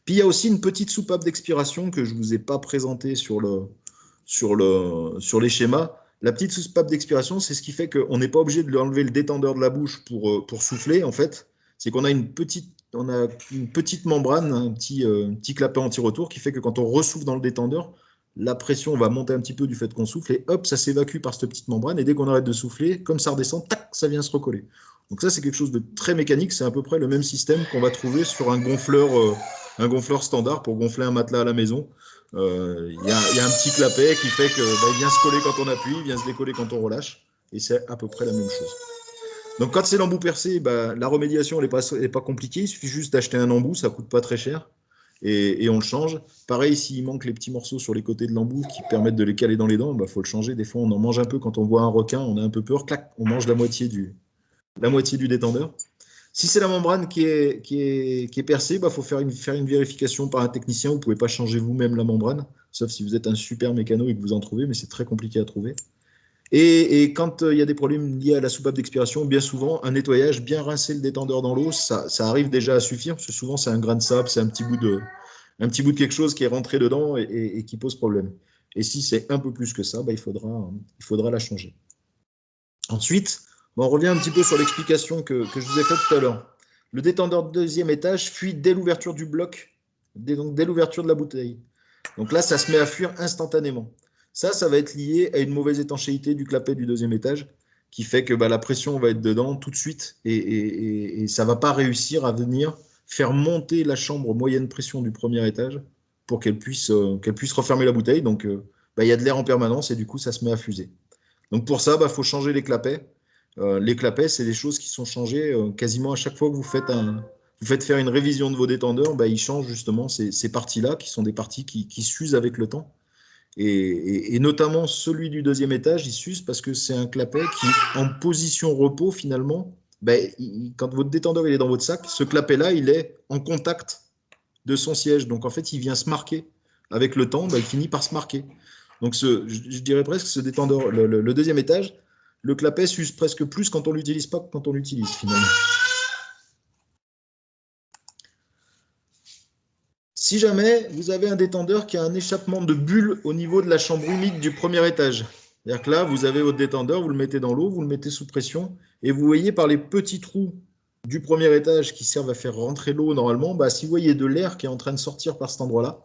Puis il y a aussi une petite soupape d'expiration que je ne vous ai pas présentée sur les schémas. La petite soupape d'expiration, c'est ce qui fait qu'on n'est pas obligé de lui enlever le détendeur de la bouche pour souffler, en fait. C'est qu'on a une petite membrane, un petit clapet anti-retour qui fait que quand on ressouffle dans le détendeur, la pression va monter un petit peu du fait qu'on souffle et hop, ça s'évacue par cette petite membrane. Et dès qu'on arrête de souffler, comme ça redescend, tac, ça vient se recoller. Donc ça, c'est quelque chose de très mécanique. C'est à peu près le même système qu'on va trouver sur un gonfleur standard pour gonfler un matelas à la maison. Il y a un petit clapet qui fait qu'il vient se coller quand on appuie, il vient se décoller quand on relâche. Et c'est à peu près la même chose. Donc quand c'est l'embout percé, la remédiation n'est pas compliquée. Il suffit juste d'acheter un embout, ça ne coûte pas très cher. Et on le change. Pareil, s'il manque les petits morceaux sur les côtés de l'embout qui permettent de les caler dans les dents, faut le changer. Des fois, on en mange un peu quand on voit un requin, on a un peu peur, clac, on mange la moitié du détendeur. Si c'est la membrane qui est percée, faut faire une vérification par un technicien. Vous ne pouvez pas changer vous-même la membrane, sauf si vous êtes un super mécano et que vous en trouvez, mais c'est très compliqué à trouver. Et quand il y a des problèmes liés à la soupape d'expiration, bien souvent, un nettoyage, bien rincer le détendeur dans l'eau, ça arrive déjà à suffire, parce que souvent, c'est un grain de sable, c'est un petit bout de quelque chose qui est rentré dedans et qui pose problème. Et si c'est un peu plus que ça, il faudra la changer. Ensuite, on revient un petit peu sur l'explication que je vous ai faite tout à l'heure. Le détendeur de deuxième étage fuit dès l'ouverture du bloc, dès l'ouverture de la bouteille. Donc là, ça se met à fuir instantanément. Ça va être lié à une mauvaise étanchéité du clapet du deuxième étage qui fait que la pression va être dedans tout de suite et ça ne va pas réussir à venir faire monter la chambre moyenne pression du premier étage pour qu'elle puisse refermer la bouteille. Donc, il y a de l'air en permanence et du coup, ça se met à fuser. Donc, pour ça, faut changer les clapets. Les clapets, c'est des choses qui sont changées quasiment à chaque fois que vous faites faire une révision de vos détendeurs. Ils changent justement ces parties-là qui sont des parties qui s'usent avec le temps. Et notamment celui du deuxième étage, il s'use parce que c'est un clapet qui, en position repos, finalement, quand votre détendeur il est dans votre sac, ce clapet-là, il est en contact de son siège. Donc, en fait, il vient se marquer. Avec le temps, il finit par se marquer. Donc, je dirais presque que ce détendeur, le deuxième étage, le clapet s'use presque plus quand on ne l'utilise pas que quand on l'utilise, finalement. Si jamais vous avez un détendeur qui a un échappement de bulles au niveau de la chambre humide du premier étage, c'est-à-dire que là, vous avez votre détendeur, vous le mettez dans l'eau, vous le mettez sous pression, et vous voyez par les petits trous du premier étage qui servent à faire rentrer l'eau normalement, si vous voyez de l'air qui est en train de sortir par cet endroit-là,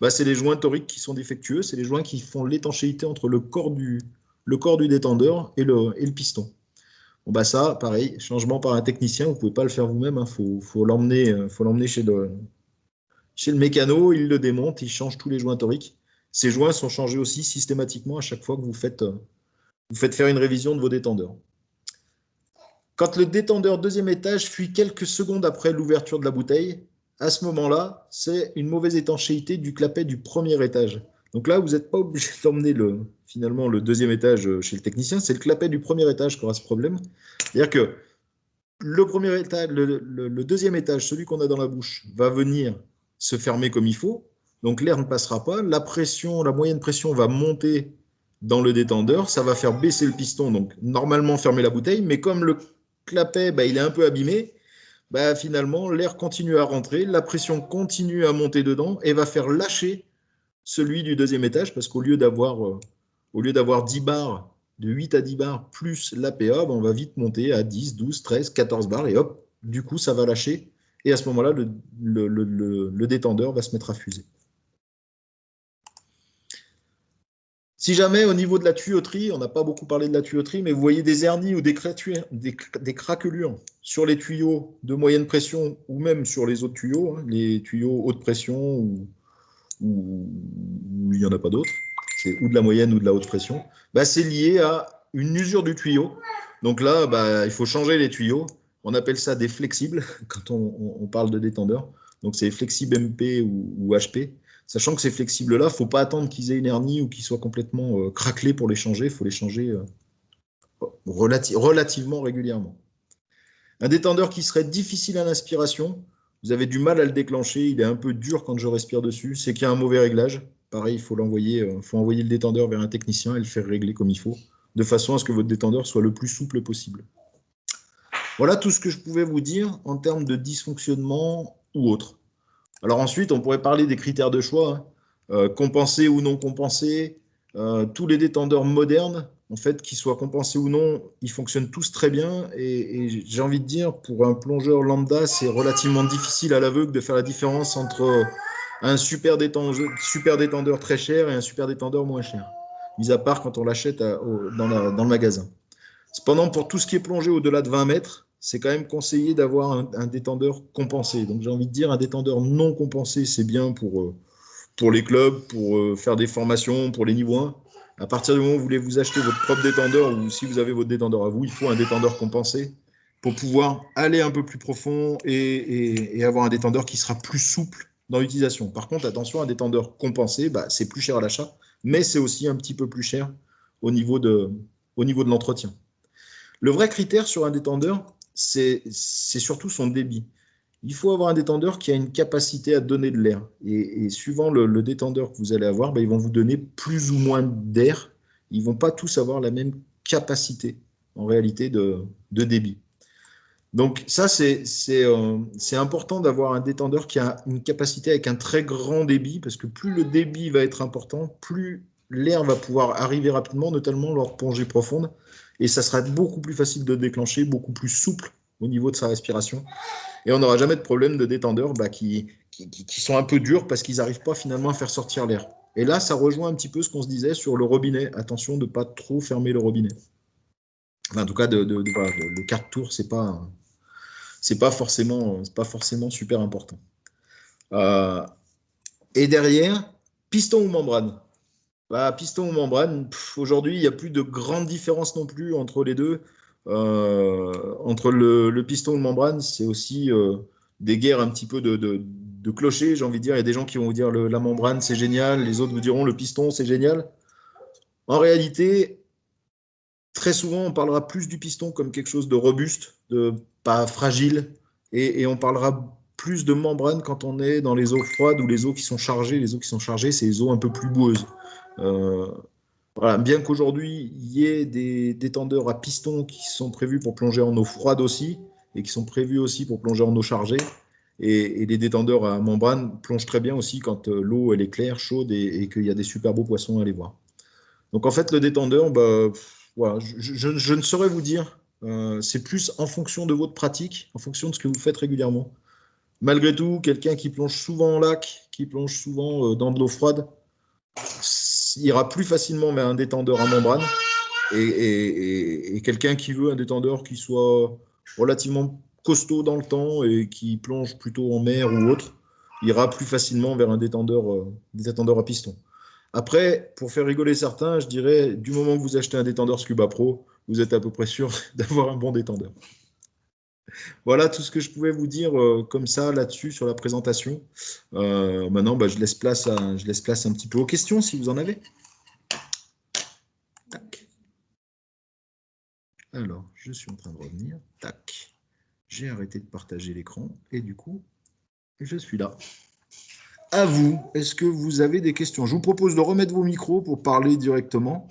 c'est les joints toriques qui sont défectueux, c'est les joints qui font l'étanchéité entre le corps du détendeur et le piston. Ça, pareil, changement par un technicien, vous ne pouvez pas le faire vous-même, faut l'emmener chez le mécano, il le démonte, il change tous les joints toriques. Ces joints sont changés aussi systématiquement à chaque fois que vous faites faire une révision de vos détendeurs. Quand le détendeur deuxième étage fuit quelques secondes après l'ouverture de la bouteille, à ce moment-là, c'est une mauvaise étanchéité du clapet du premier étage. Donc là, vous n'êtes pas obligé d'emmener finalement le deuxième étage chez le technicien, c'est le clapet du premier étage qui aura ce problème. C'est-à-dire que le premier étage, le deuxième étage, celui qu'on a dans la bouche, va venir se fermer comme il faut. Donc l'air ne passera pas. La moyenne pression va monter dans le détendeur. Ça va faire baisser le piston, donc normalement fermer la bouteille. Mais comme le clapet, il est un peu abîmé, finalement, l'air continue à rentrer, la pression continue à monter dedans et va faire lâcher celui du deuxième étage parce qu'au lieu d'avoir 10 bars, de 8 à 10 bars plus l'APA, on va vite monter à 10, 12, 13, 14 bars et hop, du coup, ça va lâcher. Et à ce moment-là, le détendeur va se mettre à fuser. Si jamais, au niveau de la tuyauterie, on n'a pas beaucoup parlé de la tuyauterie, mais vous voyez des hernies ou des craquelures sur les tuyaux de moyenne pression ou même sur les autres tuyaux, les tuyaux haute pression ou il n'y en a pas d'autres, c'est ou de la moyenne ou de la haute pression, c'est lié à une usure du tuyau. Donc là, il faut changer les tuyaux. On appelle ça des flexibles quand on parle de détendeur. Donc, c'est flexible MP ou HP. Sachant que ces flexibles-là, il ne faut pas attendre qu'ils aient une hernie ou qu'ils soient complètement craquelés pour les changer. Il faut les changer relativement régulièrement. Un détendeur qui serait difficile à l'inspiration, vous avez du mal à le déclencher, il est un peu dur quand je respire dessus, c'est qu'il y a un mauvais réglage. Pareil, il faut envoyer le détendeur vers un technicien et le faire régler comme il faut, de façon à ce que votre détendeur soit le plus souple possible. Voilà tout ce que je pouvais vous dire en termes de dysfonctionnement ou autre. Alors ensuite, on pourrait parler des critères de choix, compensés ou non compensés. Tous les détendeurs modernes, en fait, qu'ils soient compensés ou non, ils fonctionnent tous très bien. Et j'ai envie de dire, pour un plongeur lambda, c'est relativement difficile à l'aveugle de faire la différence entre un super détendeur très cher et un super détendeur moins cher, mis à part quand on l'achète dans le magasin. Cependant, pour tout ce qui est plongé au-delà de 20 mètres, c'est quand même conseillé d'avoir un détendeur compensé. Donc j'ai envie de dire, un détendeur non compensé, c'est bien pour les clubs, pour faire des formations, pour les niveaux 1. À partir du moment où vous voulez vous acheter votre propre détendeur, ou si vous avez votre détendeur à vous, il faut un détendeur compensé pour pouvoir aller un peu plus profond et avoir un détendeur qui sera plus souple dans l'utilisation. Par contre, attention, un détendeur compensé, c'est plus cher à l'achat, mais c'est aussi un petit peu plus cher au niveau de l'entretien. Le vrai critère sur un détendeur, c'est surtout son débit. Il faut avoir un détendeur qui a une capacité à donner de l'air. Et suivant le détendeur que vous allez avoir, ils vont vous donner plus ou moins d'air. Ils ne vont pas tous avoir la même capacité, en réalité, de débit. Donc ça, c'est important d'avoir un détendeur qui a une capacité avec un très grand débit, parce que plus le débit va être important, plus l'air va pouvoir arriver rapidement, notamment lors de plongées profondes. Et ça sera beaucoup plus facile de déclencher, beaucoup plus souple au niveau de sa respiration. Et on n'aura jamais de problème de détendeurs qui sont un peu durs parce qu'ils n'arrivent pas finalement à faire sortir l'air. Et là, ça rejoint un petit peu ce qu'on se disait sur le robinet. Attention de ne pas trop fermer le robinet. Enfin, en tout cas, le quart de tour, c'est pas forcément super important. Et derrière, piston ou membrane. Piston ou membrane, aujourd'hui, il n'y a plus de grande différence non plus entre les deux. Entre le piston ou le membrane, c'est aussi des guerres un petit peu de clochers, j'ai envie de dire. Il y a des gens qui vont vous dire la membrane, c'est génial. Les autres vous diront le piston, c'est génial. En réalité, très souvent, on parlera plus du piston comme quelque chose de robuste, de pas fragile. Et on parlera plus de membrane quand on est dans les eaux froides ou les eaux qui sont chargées. Les eaux qui sont chargées, c'est les eaux un peu plus boueuses. Voilà, bien qu'aujourd'hui, il y ait des détendeurs à piston qui sont prévus pour plonger en eau froide aussi, et qui sont prévus aussi pour plonger en eau chargée. Et les détendeurs à membrane plongent très bien aussi quand l'eau elle est claire, chaude, et qu'il y a des super beaux poissons à aller voir. Donc en fait, le détendeur, voilà, je ne saurais vous dire. C'est plus en fonction de votre pratique, en fonction de ce que vous faites régulièrement. Malgré tout, quelqu'un qui plonge souvent en lac, qui plonge souvent dans de l'eau froide, ira plus facilement vers un détendeur à membrane, et quelqu'un qui veut un détendeur qui soit relativement costaud dans le temps et qui plonge plutôt en mer ou autre, ira plus facilement vers un détendeur à piston. Après, pour faire rigoler certains, je dirais, du moment que vous achetez un détendeur Scuba Pro, vous êtes à peu près sûr d'avoir un bon détendeur. Voilà tout ce que je pouvais vous dire comme ça là-dessus sur la présentation. Maintenant, je laisse place un petit peu aux questions si vous en avez. Tac. Alors, je suis en train de revenir. Tac. J'ai arrêté de partager l'écran et du coup, je suis là. À vous, est-ce que vous avez des questions? Je vous propose de remettre vos micros pour parler directement.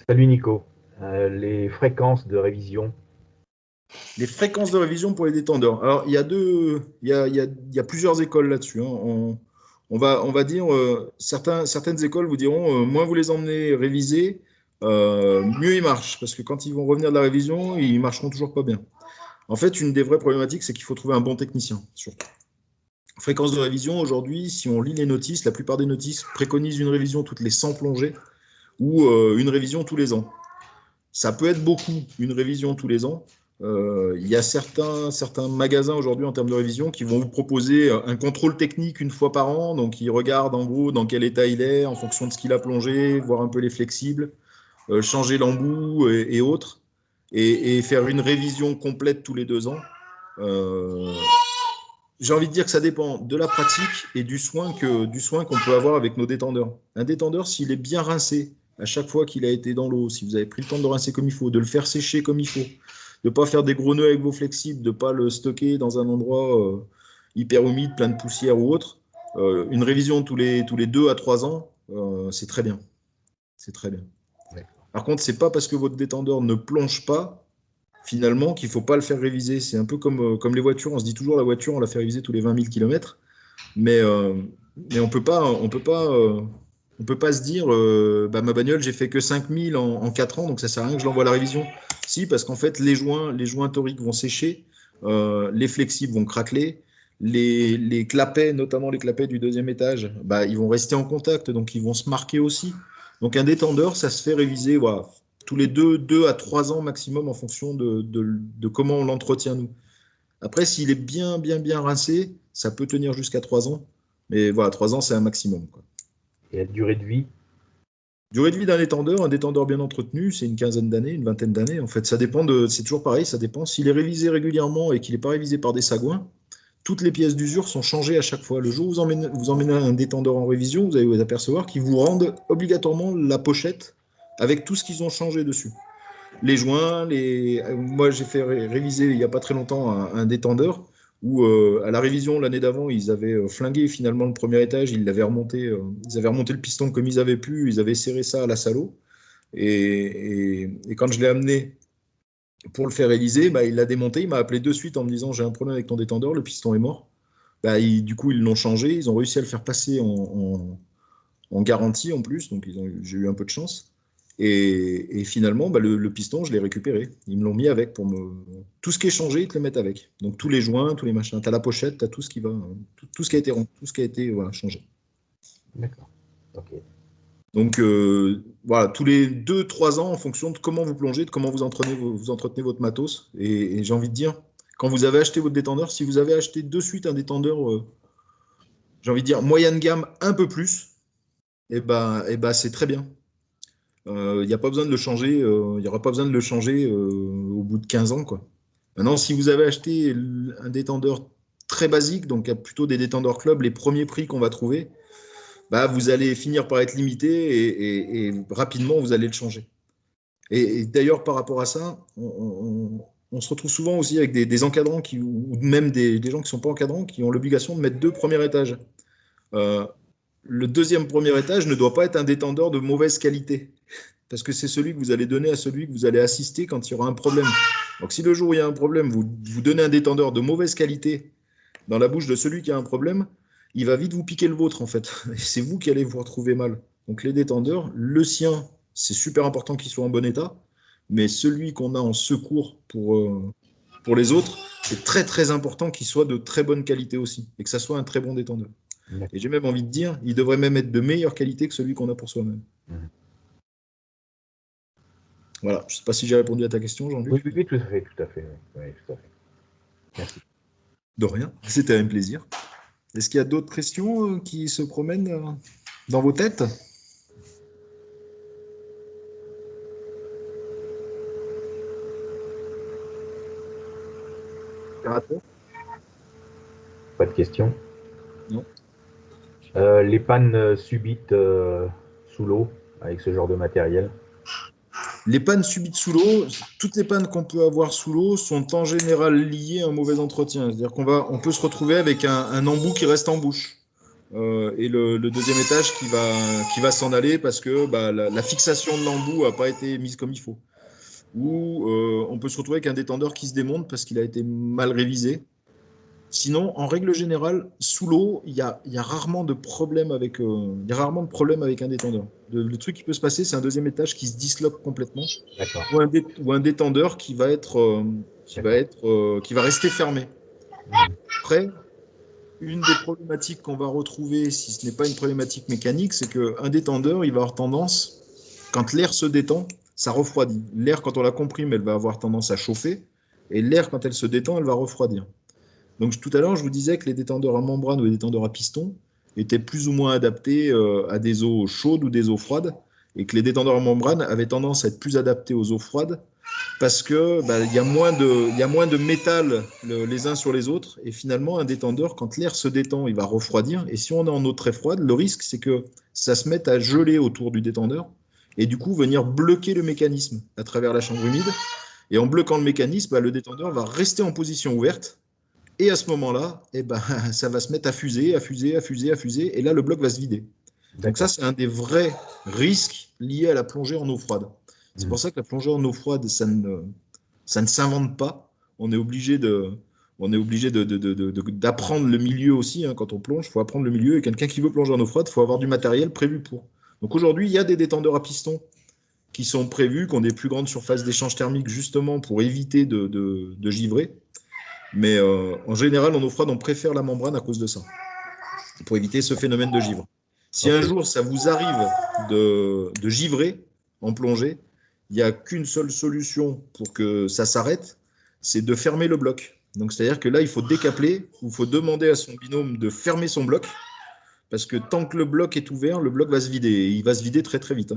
Salut Nico. Les fréquences de révision. Les fréquences de révision pour les détendeurs. Alors, il y a plusieurs écoles là-dessus. Hein. On va dire, certaines écoles vous diront, moins vous les emmenez réviser, mieux ils marchent. Parce que quand ils vont revenir de la révision, ils ne marcheront toujours pas bien. En fait, une des vraies problématiques, c'est qu'il faut trouver un bon technicien, surtout. Fréquence de révision, aujourd'hui, si on lit les notices, la plupart des notices préconisent une révision toutes les 100 plongées ou une révision tous les ans. Ça peut être beaucoup, une révision tous les ans. Il y a certains magasins aujourd'hui en termes de révision qui vont vous proposer un contrôle technique une fois par an. Donc, ils regardent en gros dans quel état il est, en fonction de ce qu'il a plongé, voir un peu les flexibles, changer l'embout et autres, et faire une révision complète tous les 2 ans. J'ai envie de dire que ça dépend de la pratique et du soin qu'on peut avoir avec nos détendeurs. Un détendeur, s'il est bien rincé à chaque fois qu'il a été dans l'eau, si vous avez pris le temps de le rincer comme il faut, de le faire sécher comme il faut, de ne pas faire des gros nœuds avec vos flexibles, de ne pas le stocker dans un endroit hyper humide, plein de poussière ou autre. Une révision tous les 2 à 3 ans, c'est très bien. C'est très bien. Par contre, ce n'est pas parce que votre détendeur ne plonge pas, finalement, qu'il ne faut pas le faire réviser. C'est un peu comme les voitures. On se dit toujours la voiture, on la fait réviser tous les 20 000 km. Mais on peut pas se dire ma bagnole, j'ai fait que 5 000 en 4 ans, donc ça sert à rien que je l'envoie à la révision. Si, parce qu'en fait, les joints toriques vont sécher, les flexibles vont craqueler, les clapets, notamment les clapets du deuxième étage, ils vont rester en contact, donc ils vont se marquer aussi. Donc un détendeur, ça se fait réviser voilà, tous les 2 à 3 ans maximum en fonction de comment on l'entretient nous. Après, s'il est bien rincé, ça peut tenir jusqu'à 3 ans. Mais voilà, 3 ans, c'est un maximum, quoi. Et la durée de vie? Durée de vie d'un détendeur, un détendeur bien entretenu, c'est une quinzaine d'années, une vingtaine d'années. En fait, ça dépend c'est toujours pareil, ça dépend. S'il est révisé régulièrement et qu'il n'est pas révisé par des sagouins, toutes les pièces d'usure sont changées à chaque fois. Le jour où vous emmenez un détendeur en révision, vous allez vous apercevoir qu'ils vous rendent obligatoirement la pochette avec tout ce qu'ils ont changé dessus. Les joints, moi j'ai fait réviser il n'y a pas très longtemps un détendeur où à la révision l'année d'avant ils avaient flingué finalement le premier étage, ils avaient remonté le piston comme ils avaient pu, ils avaient serré ça à la salaud et quand je l'ai amené pour le faire réviser, il l'a démonté, il m'a appelé de suite en me disant j'ai un problème avec ton détendeur, le piston est mort. Du coup ils l'ont changé, ils ont réussi à le faire passer en garantie en plus, donc j'ai eu un peu de chance. Et finalement, le piston, je l'ai récupéré. Ils me l'ont mis avec pour me. Tout ce qui est changé, ils te le mettent avec. Donc tous les joints, tous les machins. Tu as la pochette, tu as tout ce qui va, tout ce qui a été tout ce qui a été voilà, changé. D'accord. Ok. Donc voilà, tous les 2-3 ans, en fonction de comment vous plongez, de comment vous entretenez votre matos. Et j'ai envie de dire, quand vous avez acheté votre détendeur, si vous avez acheté de suite un détendeur, j'ai envie de dire moyenne gamme, un peu plus, et c'est très bien. Il n'y a pas besoin de le changer, il n'y aura pas besoin de le changer au bout de 15 ans, quoi. Maintenant, si vous avez acheté un détendeur très basique, donc plutôt des détendeurs club, les premiers prix qu'on va trouver, vous allez finir par être limité et rapidement, vous allez le changer. Et d'ailleurs, par rapport à ça, on se retrouve souvent aussi avec des encadrants ou même des gens qui ne sont pas encadrants qui ont l'obligation de mettre 2 premiers étages. Le deuxième premier étage ne doit pas être un détendeur de mauvaise qualité, parce que c'est celui que vous allez donner à celui que vous allez assister quand il y aura un problème. Donc si le jour où il y a un problème, vous donnez un détendeur de mauvaise qualité dans la bouche de celui qui a un problème, il va vite vous piquer le vôtre en fait. Et c'est vous qui allez vous retrouver mal. Donc les détendeurs, le sien, c'est super important qu'il soit en bon état, mais celui qu'on a en secours pour les autres, c'est très très important qu'il soit de très bonne qualité aussi, et que ça soit un très bon détendeur. Et j'ai même envie de dire, il devrait même être de meilleure qualité que celui qu'on a pour soi-même. Voilà, je ne sais pas si j'ai répondu à ta question, Jean-Luc. Oui, tout à fait. Oui, tout à fait. Merci. De rien, c'était un plaisir. Est-ce qu'il y a d'autres questions qui se promènent dans vos têtes? Pas de questions? Non. Les pannes subites sous l'eau avec ce genre de matériel? Les pannes subites sous l'eau, toutes les pannes qu'on peut avoir sous l'eau sont en général liées à un mauvais entretien. C'est-à-dire qu'on peut se retrouver avec un embout qui reste en bouche. Et le deuxième étage qui va s'en aller parce que la fixation de l'embout n'a pas été mise comme il faut. Ou on peut se retrouver avec un détendeur qui se démonte parce qu'il a été mal révisé. Sinon, en règle générale, sous l'eau, il y a rarement de problème avec un détendeur. Le truc qui peut se passer, c'est un deuxième étage qui se disloque complètement, ou un détendeur qui va rester fermé. Après, une des problématiques qu'on va retrouver, si ce n'est pas une problématique mécanique, c'est qu'un détendeur, il va avoir tendance, quand l'air se détend, ça refroidit. L'air, quand on la comprime, elle va avoir tendance à chauffer, et l'air, quand elle se détend, elle va refroidir. Donc tout à l'heure, je vous disais que les détendeurs à membrane ou les détendeurs à piston étaient plus ou moins adaptés à des eaux chaudes ou des eaux froides, et que les détendeurs à membrane avaient tendance à être plus adaptés aux eaux froides parce que il y a moins de métal les uns sur les autres, et finalement un détendeur, quand l'air se détend, il va refroidir, et si on est en eau très froide, le risque c'est que ça se mette à geler autour du détendeur et du coup venir bloquer le mécanisme à travers la chambre humide. Et en bloquant le mécanisme, le détendeur va rester en position ouverte. Et à ce moment-là, ça va se mettre à fuser, à fuser, à fuser, à fuser. Et là, le bloc va se vider. Donc ça, c'est un des vrais risques liés à la plongée en eau froide. C'est pour ça que la plongée en eau froide, ça ne s'invente pas. On est obligé d'apprendre le milieu aussi. Quand on plonge, il faut apprendre le milieu. Et quelqu'un qui veut plonger en eau froide, il faut avoir du matériel prévu pour. Donc aujourd'hui, il y a des détendeurs à piston qui sont prévus, qui ont des plus grandes surfaces d'échange thermique justement pour éviter de givrer. Mais en général, en eau froide, on préfère la membrane à cause de ça, pour éviter ce phénomène de givre. Si un jour ça vous arrive de givrer en plongée, il n'y a qu'une seule solution pour que ça s'arrête, c'est de fermer le bloc. Donc c'est-à-dire que là, il faut décapler, ou il faut demander à son binôme de fermer son bloc, parce que tant que le bloc est ouvert, le bloc va se vider, et il va se vider très très vite.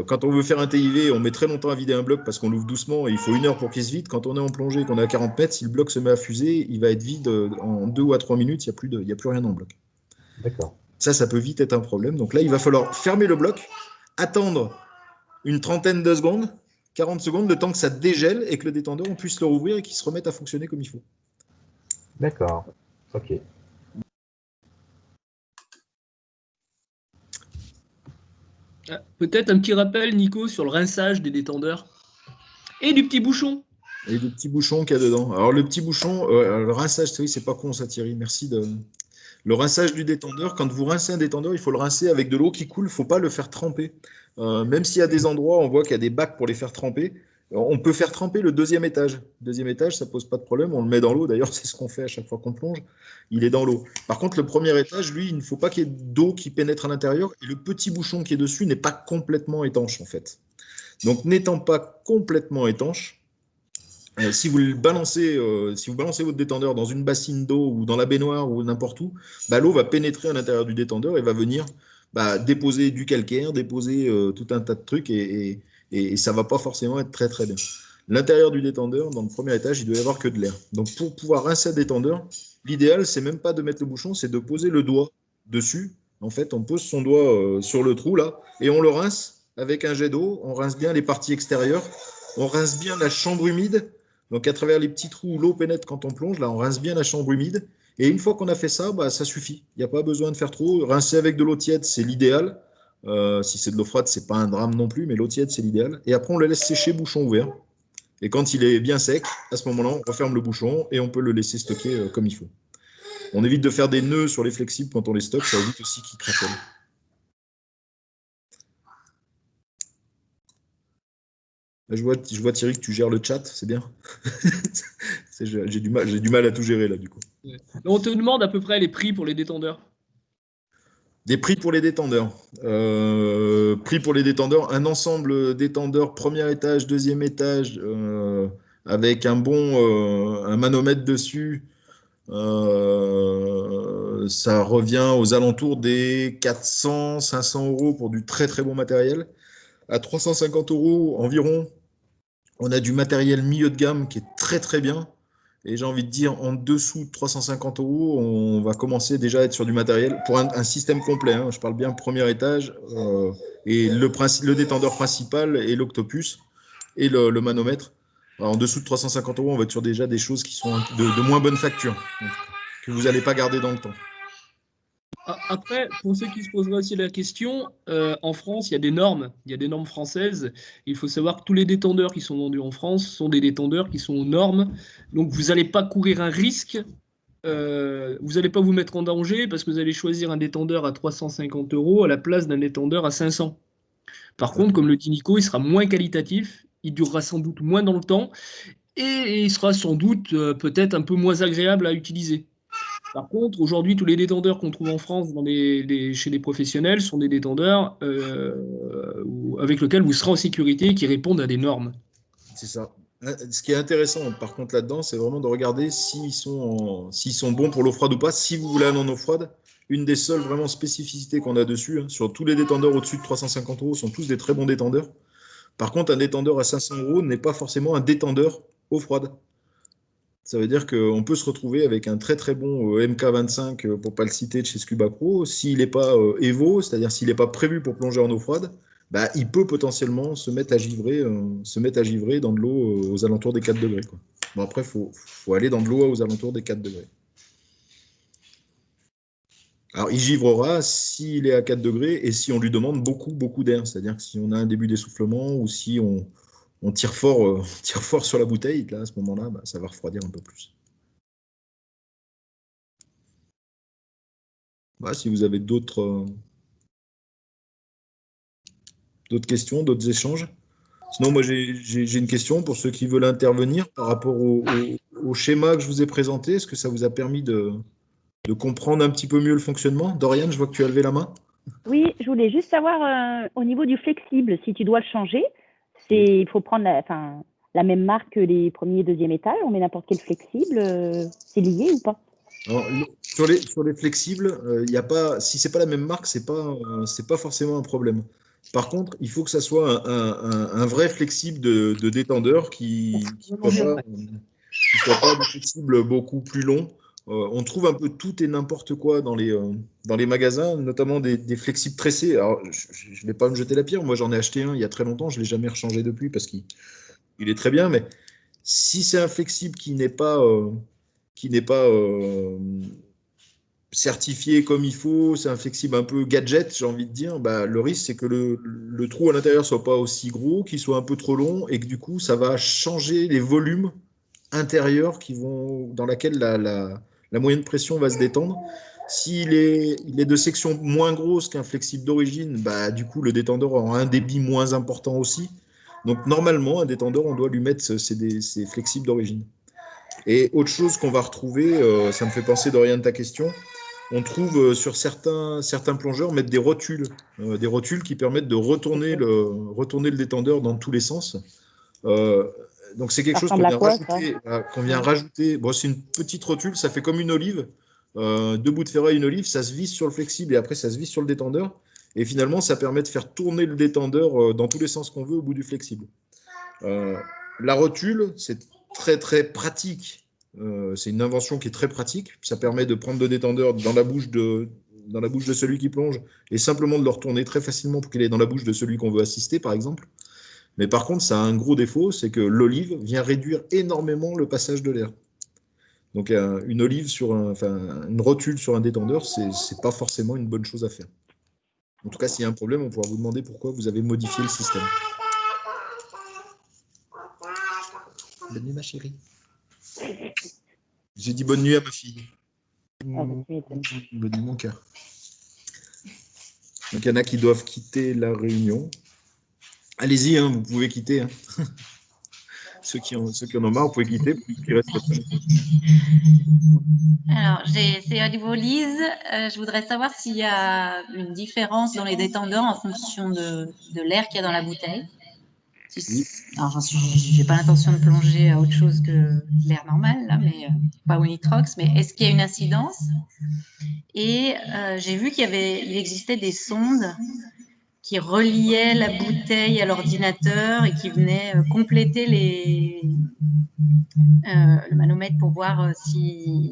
Quand on veut faire un TIV, on met très longtemps à vider un bloc parce qu'on l'ouvre doucement et il faut 1 heure pour qu'il se vide. Quand on est en plongée, qu'on est à 40 mètres, si le bloc se met à fuser, il va être vide en 2 ou 3 minutes, il n'y a plus rien dans le bloc. D'accord. Ça peut vite être un problème. Donc là, il va falloir fermer le bloc, attendre une trentaine de secondes, 40 secondes, le temps que ça dégèle et que le détendeur, on puisse le rouvrir et qu'il se remette à fonctionner comme il faut. D'accord. Ok. Peut-être un petit rappel, Nico, sur le rinçage des détendeurs et du petit bouchon. Et le petit bouchon qu'il y a dedans. Alors, le petit bouchon, le rinçage, oui, c'est pas con ça, Thierry. Merci de. Le rinçage du détendeur, quand vous rincez un détendeur, il faut le rincer avec de l'eau qui coule, il ne faut pas le faire tremper. Même s'il y a des endroits, on voit qu'il y a des bacs pour les faire tremper, on peut faire tremper le 2e étage. Le 2e étage, ça ne pose pas de problème, on le met dans l'eau. D'ailleurs, c'est ce qu'on fait à chaque fois qu'on plonge. Il est dans l'eau. Par contre, le 1er étage, lui, il ne faut pas qu'il y ait d'eau qui pénètre à l'intérieur. Et le petit bouchon qui est dessus n'est pas complètement étanche, en fait. Donc, n'étant pas complètement étanche, si vous balancez votre détendeur dans une bassine d'eau ou dans la baignoire ou n'importe où, l'eau va pénétrer à l'intérieur du détendeur et va venir déposer du calcaire, déposer tout un tas de trucs et ça ne va pas forcément être très très bien. L'intérieur du détendeur, dans le 1er étage, il doit y avoir que de l'air. Donc pour pouvoir rincer un détendeur, l'idéal, c'est même pas de mettre le bouchon, c'est de poser le doigt dessus. En fait, on pose son doigt sur le trou là et on le rince avec un jet d'eau. On rince bien les parties extérieures, on rince bien la chambre humide. Donc, à travers les petits trous où l'eau pénètre quand on plonge, là, on rince bien la chambre humide. Et une fois qu'on a fait ça, ça suffit. Il n'y a pas besoin de faire trop. Rincer avec de l'eau tiède, c'est l'idéal. Si c'est de l'eau froide, ce n'est pas un drame non plus, mais l'eau tiède, c'est l'idéal. Et après, on le laisse sécher bouchon ouvert. Et quand il est bien sec, à ce moment-là, on referme le bouchon et on peut le laisser stocker comme il faut. On évite de faire des nœuds sur les flexibles quand on les stocke. Ça évite aussi qu'ils craquellent. Je vois Thierry que tu gères le chat, c'est bien. J'ai du mal à tout gérer là du coup. On te demande à peu près les prix pour les détendeurs. Des prix pour les détendeurs. Prix pour les détendeurs, un ensemble détendeur 1er étage, 2e étage, avec un manomètre dessus. Ça revient aux alentours des 400-500 € pour du très très bon matériel. À 350 € environ, on a du matériel milieu de gamme qui est très très bien. Et j'ai envie de dire, en dessous de 350 €, on va commencer déjà à être sur du matériel pour un système complet. Je parle bien 1er étage, et le détendeur principal et l'octopus et le manomètre. Alors, en dessous de 350 €, on va être sur déjà des choses qui sont de moins bonne facture, que vous n'allez pas garder dans le temps. Après, pour ceux qui se poseraient aussi la question, en France, il y a des normes françaises. Il faut savoir que tous les détendeurs qui sont vendus en France sont des détendeurs qui sont aux normes. Donc, vous n'allez pas courir un risque, vous n'allez pas vous mettre en danger parce que vous allez choisir un détendeur à 350 € à la place d'un détendeur à 500. Par contre, comme le dit Nico, il sera moins qualitatif, il durera sans doute moins dans le temps et il sera sans doute peut-être un peu moins agréable à utiliser. Par contre, aujourd'hui, tous les détendeurs qu'on trouve en France chez les professionnels sont des détendeurs avec lesquels vous serez en sécurité et qui répondent à des normes. C'est ça. Ce qui est intéressant, par contre, là-dedans, c'est vraiment de regarder s'ils sont bons pour l'eau froide ou pas. Si vous voulez aller en eau froide, une des seules vraiment spécificités qu'on a dessus, sur tous les détendeurs au-dessus de 350 € sont tous des très bons détendeurs. Par contre, un détendeur à 500 € n'est pas forcément un détendeur eau froide. Ça veut dire qu'on peut se retrouver avec un très très bon MK25, pour ne pas le citer, de chez Scuba Pro. S'il n'est pas Evo, c'est-à-dire s'il n'est pas prévu pour plonger en eau froide, bah, il peut potentiellement se mettre à givrer dans de l'eau aux alentours des 4 degrés, quoi. Bon, après, il faut aller dans de l'eau aux alentours des 4 degrés. Alors, il givrera s'il est à 4 degrés et si on lui demande beaucoup d'air. C'est-à-dire que si on a un début d'essoufflement ou si on tire fort sur la bouteille, là, à ce moment-là, bah, ça va refroidir un peu plus. Voilà, si vous avez d'autres questions, d'autres échanges. Sinon, moi, j'ai une question pour ceux qui veulent intervenir par rapport au schéma que je vous ai présenté. Est-ce que ça vous a permis de comprendre un petit peu mieux le fonctionnement? Dorian, je vois que tu as levé la main. Oui, je voulais juste savoir au niveau du flexible, si tu dois le changer, il faut prendre la même marque que les premiers et deuxième étages, on met n'importe quel flexible, c'est lié ou pas? Alors, sur les flexibles, y a pas, si c'est pas la même marque, c'est pas forcément un problème. Par contre, il faut que ça soit un vrai flexible de détendeur qui soit pas des flexibles beaucoup plus longs. On trouve un peu tout et n'importe quoi dans les magasins, notamment des flexibles tressés. Alors, je ne vais pas me jeter la pierre. Moi, j'en ai acheté un il y a très longtemps. Je ne l'ai jamais rechangé depuis parce qu'il est très bien. Mais si c'est un flexible qui n'est pas certifié comme il faut, c'est un flexible un peu gadget, j'ai envie de dire, bah, le risque, c'est que le trou à l'intérieur soit pas aussi gros, qu'il soit un peu trop long et que du coup, ça va changer les volumes intérieurs dans laquelle la moyenne pression va se détendre. S'il est de section moins grosse qu'un flexible d'origine, bah, du coup, le détendeur aura un débit moins important aussi. Donc, normalement, un détendeur, on doit lui mettre ces flexibles d'origine. Et autre chose qu'on va retrouver, ça me fait penser, Dorian, ta question, on trouve sur certains plongeurs mettre des rotules qui permettent de retourner le détendeur dans tous les sens. Donc c'est quelque chose qu'on vient rajouter. Bon, c'est une petite rotule, ça fait comme une olive, 2 bouts de ferraille, une olive, ça se visse sur le flexible et après ça se visse sur le détendeur. Et finalement, ça permet de faire tourner le détendeur dans tous les sens qu'on veut au bout du flexible. La rotule, c'est très très pratique. C'est une invention qui est très pratique. Ça permet de prendre le détendeur dans la bouche de celui qui plonge et simplement de le retourner très facilement pour qu'il aille dans la bouche de celui qu'on veut assister, par exemple. Mais par contre, ça a un gros défaut, c'est que l'olive vient réduire énormément le passage de l'air. Donc une olive une rotule sur un détendeur, c'est pas forcément une bonne chose à faire. En tout cas, s'il y a un problème, on pourra vous demander pourquoi vous avez modifié le système. Bonne nuit, ma chérie. J'ai dit bonne nuit à ma fille. Bonne nuit, mon cœur. Donc, il y en a qui doivent quitter la réunion. Allez-y, hein, vous pouvez quitter. Hein. Ceux qui en ont marre, vous pouvez quitter. Alors, c'est au niveau Lise. Je voudrais savoir s'il y a une différence dans les détendeurs en fonction de l'air qu'il y a dans la bouteille. Alors, je n'ai pas l'intention de plonger à autre chose que l'air normal, là, mais pas au nitrox. Mais est-ce qu'il y a une incidence? Et j'ai vu qu'il existait des sondes qui reliaient la bouteille à l'ordinateur et qui venaient compléter le manomètre pour voir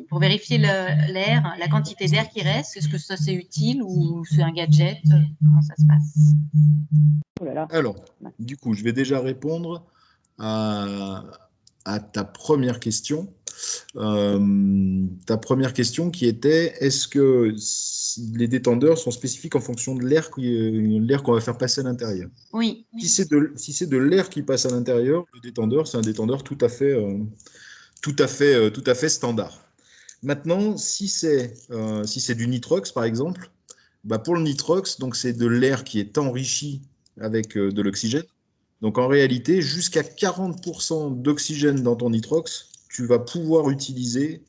pour vérifier l'air, la quantité d'air qui reste. Est-ce que ça c'est utile ou c'est un gadget? Comment ça se passe? Alors, du coup, je vais déjà répondre à ta première question. Ta première question qui était, est-ce que les détendeurs sont spécifiques en fonction de l'air qu'on va faire passer à l'intérieur? Oui. Si c'est de l'air qui passe à l'intérieur, le détendeur, c'est un détendeur tout à fait standard. Maintenant, si c'est du nitrox, par exemple, bah pour le nitrox, donc c'est de l'air qui est enrichi avec de l'oxygène. Donc en réalité, jusqu'à 40% d'oxygène dans ton nitrox, tu vas pouvoir utiliser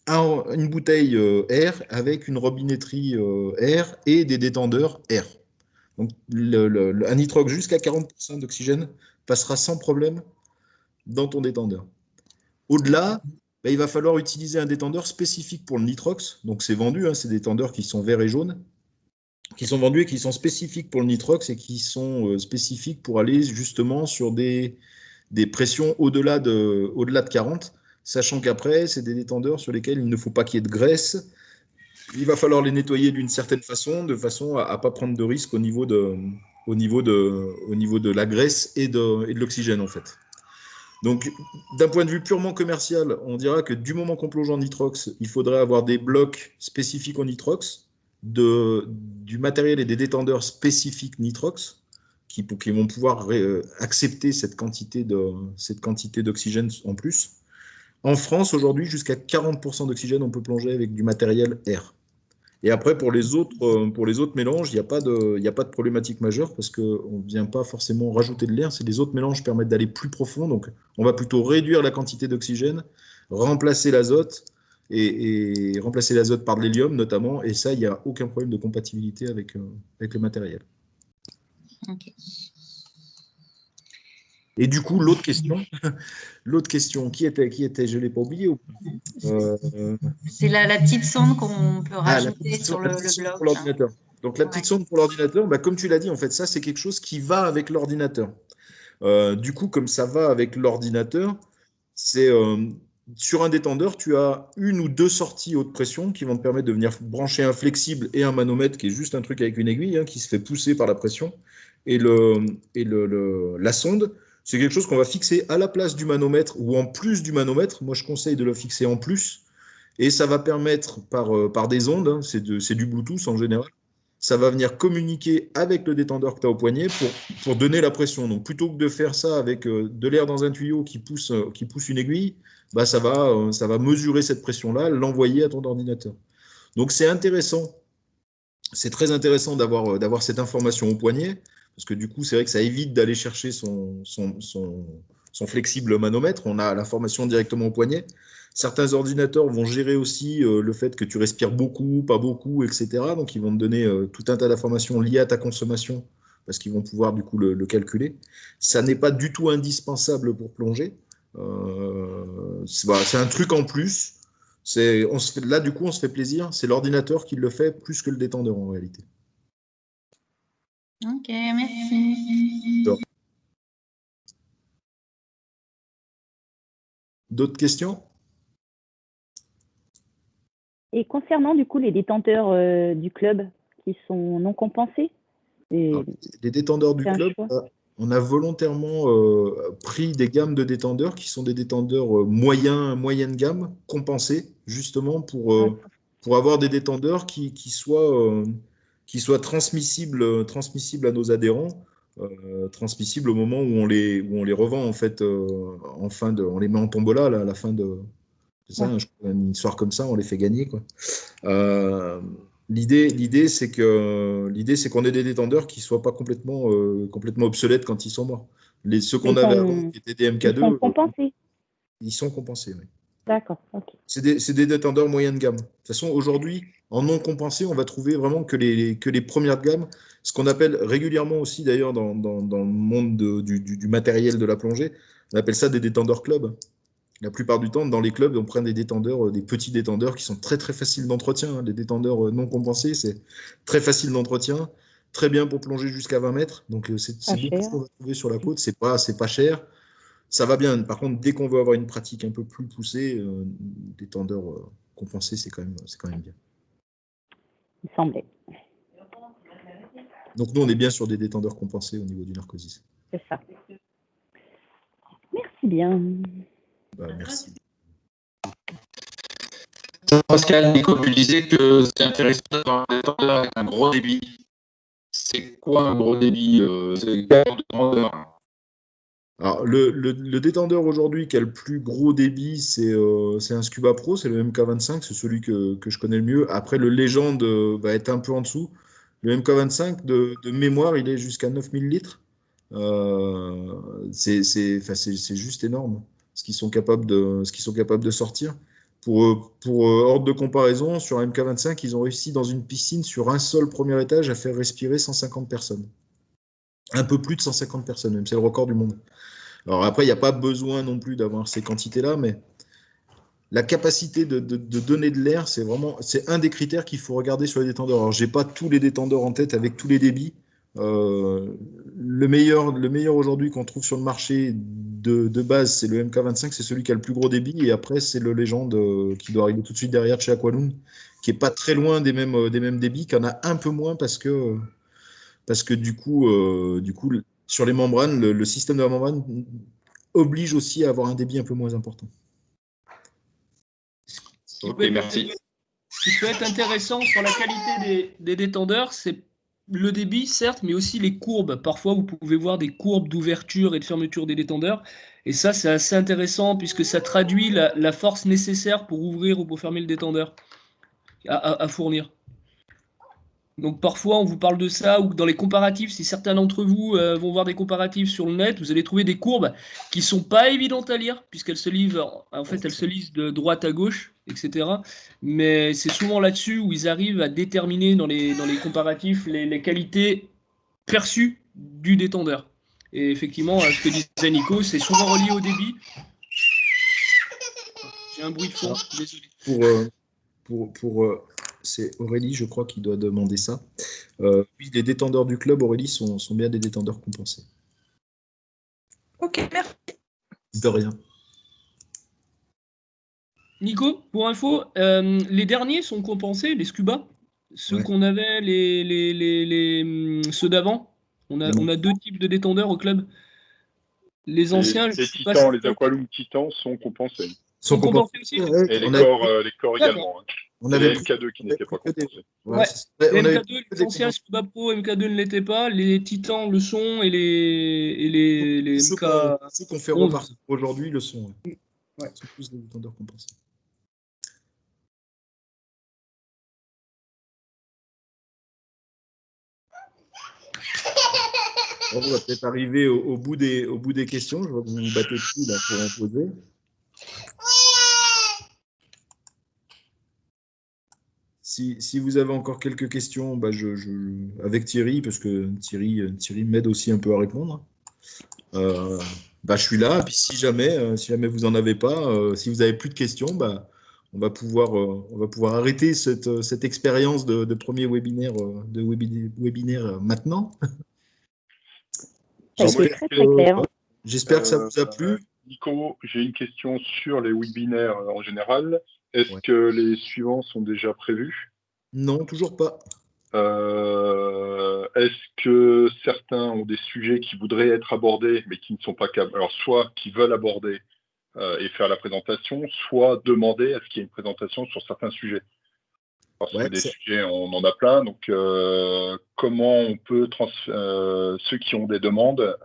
une bouteille air avec une robinetterie air et des détendeurs air. Donc un nitrox jusqu'à 40% d'oxygène passera sans problème dans ton détendeur. Au-delà, bah, il va falloir utiliser un détendeur spécifique pour le nitrox. Donc c'est vendu, hein, c'est des détendeurs qui sont verts et jaunes, qui sont vendus et qui sont spécifiques pour le nitrox et qui sont spécifiques pour aller justement sur des pressions au-delà de 40, sachant qu'après, c'est des détendeurs sur lesquels il ne faut pas qu'il y ait de graisse. Il va falloir les nettoyer d'une certaine façon, de façon à ne pas prendre de risque au niveau de au niveau de la graisse et de l'oxygène, en fait. Donc, d'un point de vue purement commercial, on dira que du moment qu'on plonge en nitrox, il faudrait avoir des blocs spécifiques au nitrox, du matériel et des détendeurs spécifiques nitrox, qui vont pouvoir accepter cette quantité d'oxygène en plus. En France, aujourd'hui, jusqu'à 40% d'oxygène, on peut plonger avec du matériel air. Et après, pour les autres mélanges, il n'y a pas de problématique majeure parce qu'on ne vient pas forcément rajouter de l'air. C'est les autres mélanges permettent d'aller plus profond. Donc, on va plutôt réduire la quantité d'oxygène, remplacer l'azote et remplacer l'azote par de l'hélium notamment. Et ça, il n'y a aucun problème de compatibilité avec le matériel. Ok. Et du coup, l'autre question, qui était, je ne l'ai pas oublié. C'est la petite sonde qu'on peut rajouter sur le bloc. Pour l'ordinateur. Donc la petite sonde pour l'ordinateur, comme tu l'as dit, en fait, ça c'est quelque chose qui va avec l'ordinateur. Du coup, comme ça va avec l'ordinateur, c'est sur un détendeur, tu as une ou deux sorties haute pression qui vont te permettre de venir brancher un flexible et un manomètre qui est juste un truc avec une aiguille qui se fait pousser par la pression. Et la sonde, c'est quelque chose qu'on va fixer à la place du manomètre ou en plus du manomètre. Moi, je conseille de le fixer en plus. Et ça va permettre, par des ondes, c'est du Bluetooth en général, ça va venir communiquer avec le détendeur que tu as au poignet pour donner la pression. Donc, plutôt que de faire ça avec de l'air dans un tuyau qui pousse une aiguille, ça va mesurer cette pression-là, l'envoyer à ton ordinateur. Donc, c'est intéressant. C'est très intéressant d'avoir cette information au poignet, parce que du coup, c'est vrai que ça évite d'aller chercher son flexible manomètre. On a l'information directement au poignet. Certains ordinateurs vont gérer aussi le fait que tu respires beaucoup, pas beaucoup, etc. Donc, ils vont te donner tout un tas d'informations liées à ta consommation, parce qu'ils vont pouvoir du coup le calculer. Ça n'est pas du tout indispensable pour plonger. C'est un truc en plus. Là, du coup, on se fait plaisir. C'est l'ordinateur qui le fait plus que le détendeur en réalité. Ok, merci. D'autres questions? Et concernant du coup les détenteurs du club qui sont non compensés, les détendeurs du club, on a volontairement pris des gammes de détendeurs qui sont des détendeurs moyenne gamme, compensés, justement pour avoir des détendeurs qui soient transmissibles à nos adhérents, transmissibles au moment où on les revend en fait, on les met en tombola là, à la fin de... C'est ça, une histoire comme ça, on les fait gagner, quoi. L'idée, c'est qu'on ait des détendeurs qui ne soient pas complètement obsolètes quand ils sont morts. Ceux qu'on avait avant, qui étaient des MK2, ils sont compensés. Ils sont compensés, oui. D'accord, ok. C'est des détendeurs moyenne gamme. De toute façon, aujourd'hui, en non compensé, on va trouver vraiment que les premières de gamme, ce qu'on appelle régulièrement aussi, d'ailleurs, dans le monde du matériel de la plongée, on appelle ça des détendeurs club. La plupart du temps, dans les clubs, on prend des détendeurs, des petits détendeurs qui sont très très faciles d'entretien. Les détendeurs non compensés, c'est très facile d'entretien, très bien pour plonger jusqu'à 20 mètres. Donc c'est beaucoup ce qu'on va trouver sur la côte. C'est pas cher, ça va bien. Par contre, dès qu'on veut avoir une pratique un peu plus poussée, détendeurs compensés, c'est quand même bien. Il semblait. Donc nous, on est bien sur des détendeurs compensés au niveau du narcosis. C'est ça. Merci bien. Merci. Pascal, Nico, tu disais que c'est intéressant d'avoir un détendeur avec un gros débit. C'est quoi un gros débit? C'est quel détendeur? Alors, le détendeur aujourd'hui qui a le plus gros débit, c'est un Scuba Pro, c'est le MK25, c'est celui que je connais le mieux. Après, le Légende va être un peu en dessous. Le MK25, de mémoire, il est jusqu'à 9000 litres. C'est juste énorme ce qu'ils sont capables de sortir. Pour ordre de comparaison, sur un MK25, ils ont réussi dans une piscine, sur un seul premier étage, à faire respirer 150 personnes. Un peu plus de 150 personnes, même c'est le record du monde. Alors après, il n'y a pas besoin non plus d'avoir ces quantités-là, mais la capacité de donner de l'air, c'est un des critères qu'il faut regarder sur les détendeurs. Alors, je n'ai pas tous les détendeurs en tête avec tous les débits. Le meilleur aujourd'hui qu'on trouve sur le marché de base, c'est le MK25, c'est celui qui a le plus gros débit, et après, c'est le Légende qui doit arriver tout de suite derrière chez Aqualung, qui n'est pas très loin des mêmes débits, qui en a un peu moins parce que parce que du coup, sur les membranes, le système de la membrane oblige aussi à avoir un débit un peu moins important. Ok, merci. Ce qui peut être intéressant sur la qualité des détendeurs, c'est le débit, certes, mais aussi les courbes. Parfois, vous pouvez voir des courbes d'ouverture et de fermeture des détendeurs. Et ça, c'est assez intéressant puisque ça traduit la force nécessaire pour ouvrir ou pour fermer le détendeur à fournir. Donc parfois, on vous parle de ça, ou dans les comparatifs, si certains d'entre vous vont voir des comparatifs sur le net, vous allez trouver des courbes qui sont pas évidentes à lire, puisqu'elles se lisent, en fait, elles se lisent de droite à gauche, etc. Mais c'est souvent là-dessus où ils arrivent à déterminer dans les comparatifs les qualités perçues du détendeur. Et effectivement, ce que disait Nico, c'est souvent relié au débit. J'ai un bruit de fond, désolé. C'est Aurélie, je crois, qui doit demander ça. Oui, les détendeurs du club, Aurélie, sont bien des détendeurs compensés. Ok, merci. De rien. Nico, pour info, les derniers sont compensés, les Scuba. Ceux qu'on avait, ceux d'avant. On a deux types de détendeurs au club. Les anciens, les Titans, les Aqualoom Titans sont compensés. Sont compensés aussi. Et les corps également. Hein. On avait les MK2 qui n'étaient pas compensés. Ouais. Les MK2, les anciens Scuba Pro MK2 ne l'étaient pas. Les Titans le sont et les ceux MK. Ceux qu'on fait repartir aujourd'hui le sont. Ouais. C'est plus des détendeurs compensés. On va peut-être arriver au bout des questions. Je vois que vous vous battez dessus là, pour en poser. Si vous avez encore quelques questions, bah avec Thierry, parce que Thierry m'aide aussi un peu à répondre. Bah, je suis là. Puis si jamais vous en avez pas, si vous avez plus de questions, bah, on va pouvoir arrêter cette expérience de premier webinaire, webinaire maintenant. J'espère que ça vous a plu. Nico, j'ai une question sur les webinaires en général. Est-ce que les suivants sont déjà prévus? Non, toujours pas. Est-ce que certains ont des sujets qui voudraient être abordés, mais qui ne sont pas capables? Alors, soit qui veulent aborder et faire la présentation, soit demander à ce qu'il y ait une présentation sur certains sujets. Parce que des sujets, on en a plein. Donc, comment on peut ceux qui ont des demandes,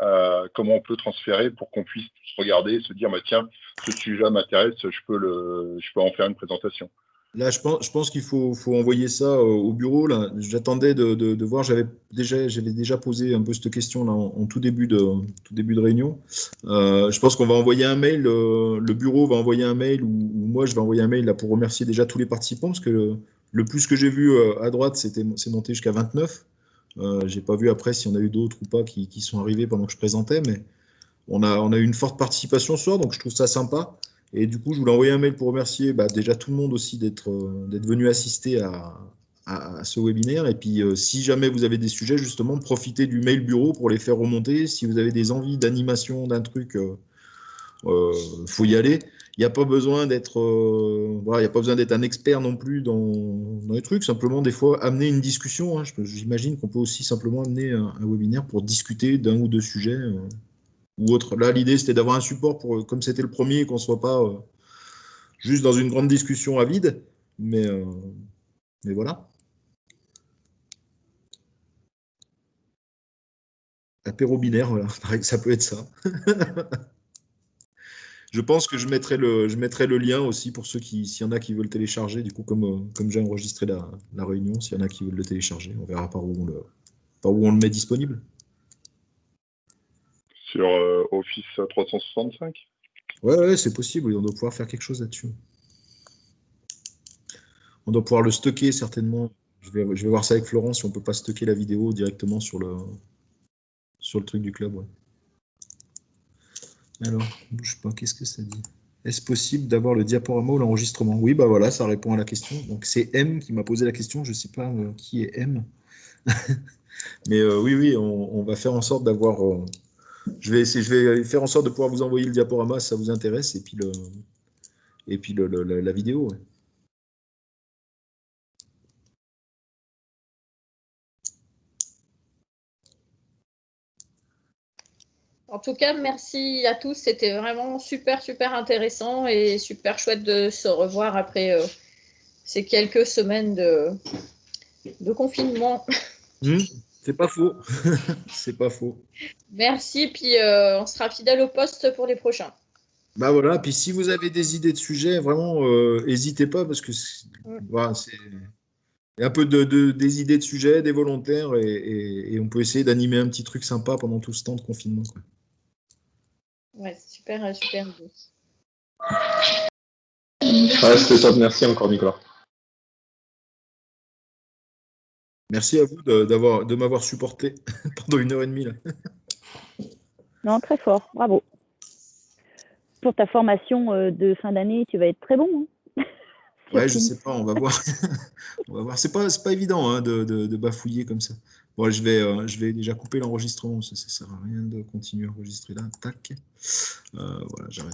comment on peut transférer pour qu'on puisse regarder, se dire, bah, tiens, ce sujet-là m'intéresse, je peux en faire une présentation. Là, je pense qu'il faut envoyer ça au bureau. Là, j'attendais de voir. J'avais déjà posé un peu cette question là en tout début de réunion. Je pense qu'on va envoyer un mail. Le bureau va envoyer un mail ou moi je vais envoyer un mail là pour remercier déjà tous les participants parce que le plus que j'ai vu à droite, c'est monté jusqu'à 29. J'ai pas vu après s'il y en a eu d'autres ou pas qui sont arrivés pendant que je présentais, mais on a eu une forte participation ce soir, donc je trouve ça sympa. Et du coup, je voulais envoyer un mail pour remercier déjà tout le monde aussi d'être venu assister à ce webinaire. Et puis, si jamais vous avez des sujets, justement, profitez du mail bureau pour les faire remonter. Si vous avez des envies d'animation d'un truc, faut y aller. Il n'y a pas besoin d'être un expert non plus dans les trucs. Simplement, des fois, amener une discussion. Hein. J'imagine qu'on peut aussi simplement amener un webinaire pour discuter d'un ou deux sujets. Ou autre. Là, l'idée, c'était d'avoir un support comme c'était le premier, qu'on ne soit pas juste dans une grande discussion à vide. Mais voilà. Apéro binaire, voilà. Pareil, ça peut être ça. Je pense que je mettrai le lien aussi pour ceux s'il y en a qui veulent télécharger. Du coup, comme j'ai enregistré la réunion, s'il y en a qui veulent le télécharger, on verra par où on le met disponible. Sur Office 365 ? Ouais, c'est possible. On doit pouvoir faire quelque chose là-dessus. On doit pouvoir le stocker certainement. Je vais voir ça avec Florence si on ne peut pas stocker la vidéo directement sur le truc du club. Ouais. Alors, je sais pas, qu'est-ce que ça dit? Est-ce possible d'avoir le diaporama ou l'enregistrement? Oui, bah voilà, ça répond à la question. Donc c'est M qui m'a posé la question. Je ne sais pas qui est M. Mais oui, on va faire en sorte d'avoir. Je vais faire en sorte de pouvoir vous envoyer le diaporama si ça vous intéresse et puis la vidéo. Ouais. En tout cas, merci à tous. C'était vraiment super, super intéressant et super chouette de se revoir après ces quelques semaines de confinement. C'est pas faux. C'est pas faux. Merci, puis on sera fidèle au poste pour les prochains. Bah voilà, puis si vous avez des idées de sujets, vraiment, n'hésitez pas parce que voilà, il y a un peu des idées de sujets, des volontaires et on peut essayer d'animer un petit truc sympa pendant tout ce temps de confinement, quoi. Ouais, super, super idée. Ouais, c'était top. Merci encore, Nicolas. Merci à vous de m'avoir supporté pendant 1h30 là. Non, très fort, bravo. Pour ta formation de fin d'année, tu vas être très bon. Hein. Ouais, je sais pas, on va voir. On va voir. C'est pas évident hein, de bafouiller comme ça. Bon, je vais déjà couper l'enregistrement, ça sert à rien de continuer à enregistrer là. Tac. Voilà, j'arrête.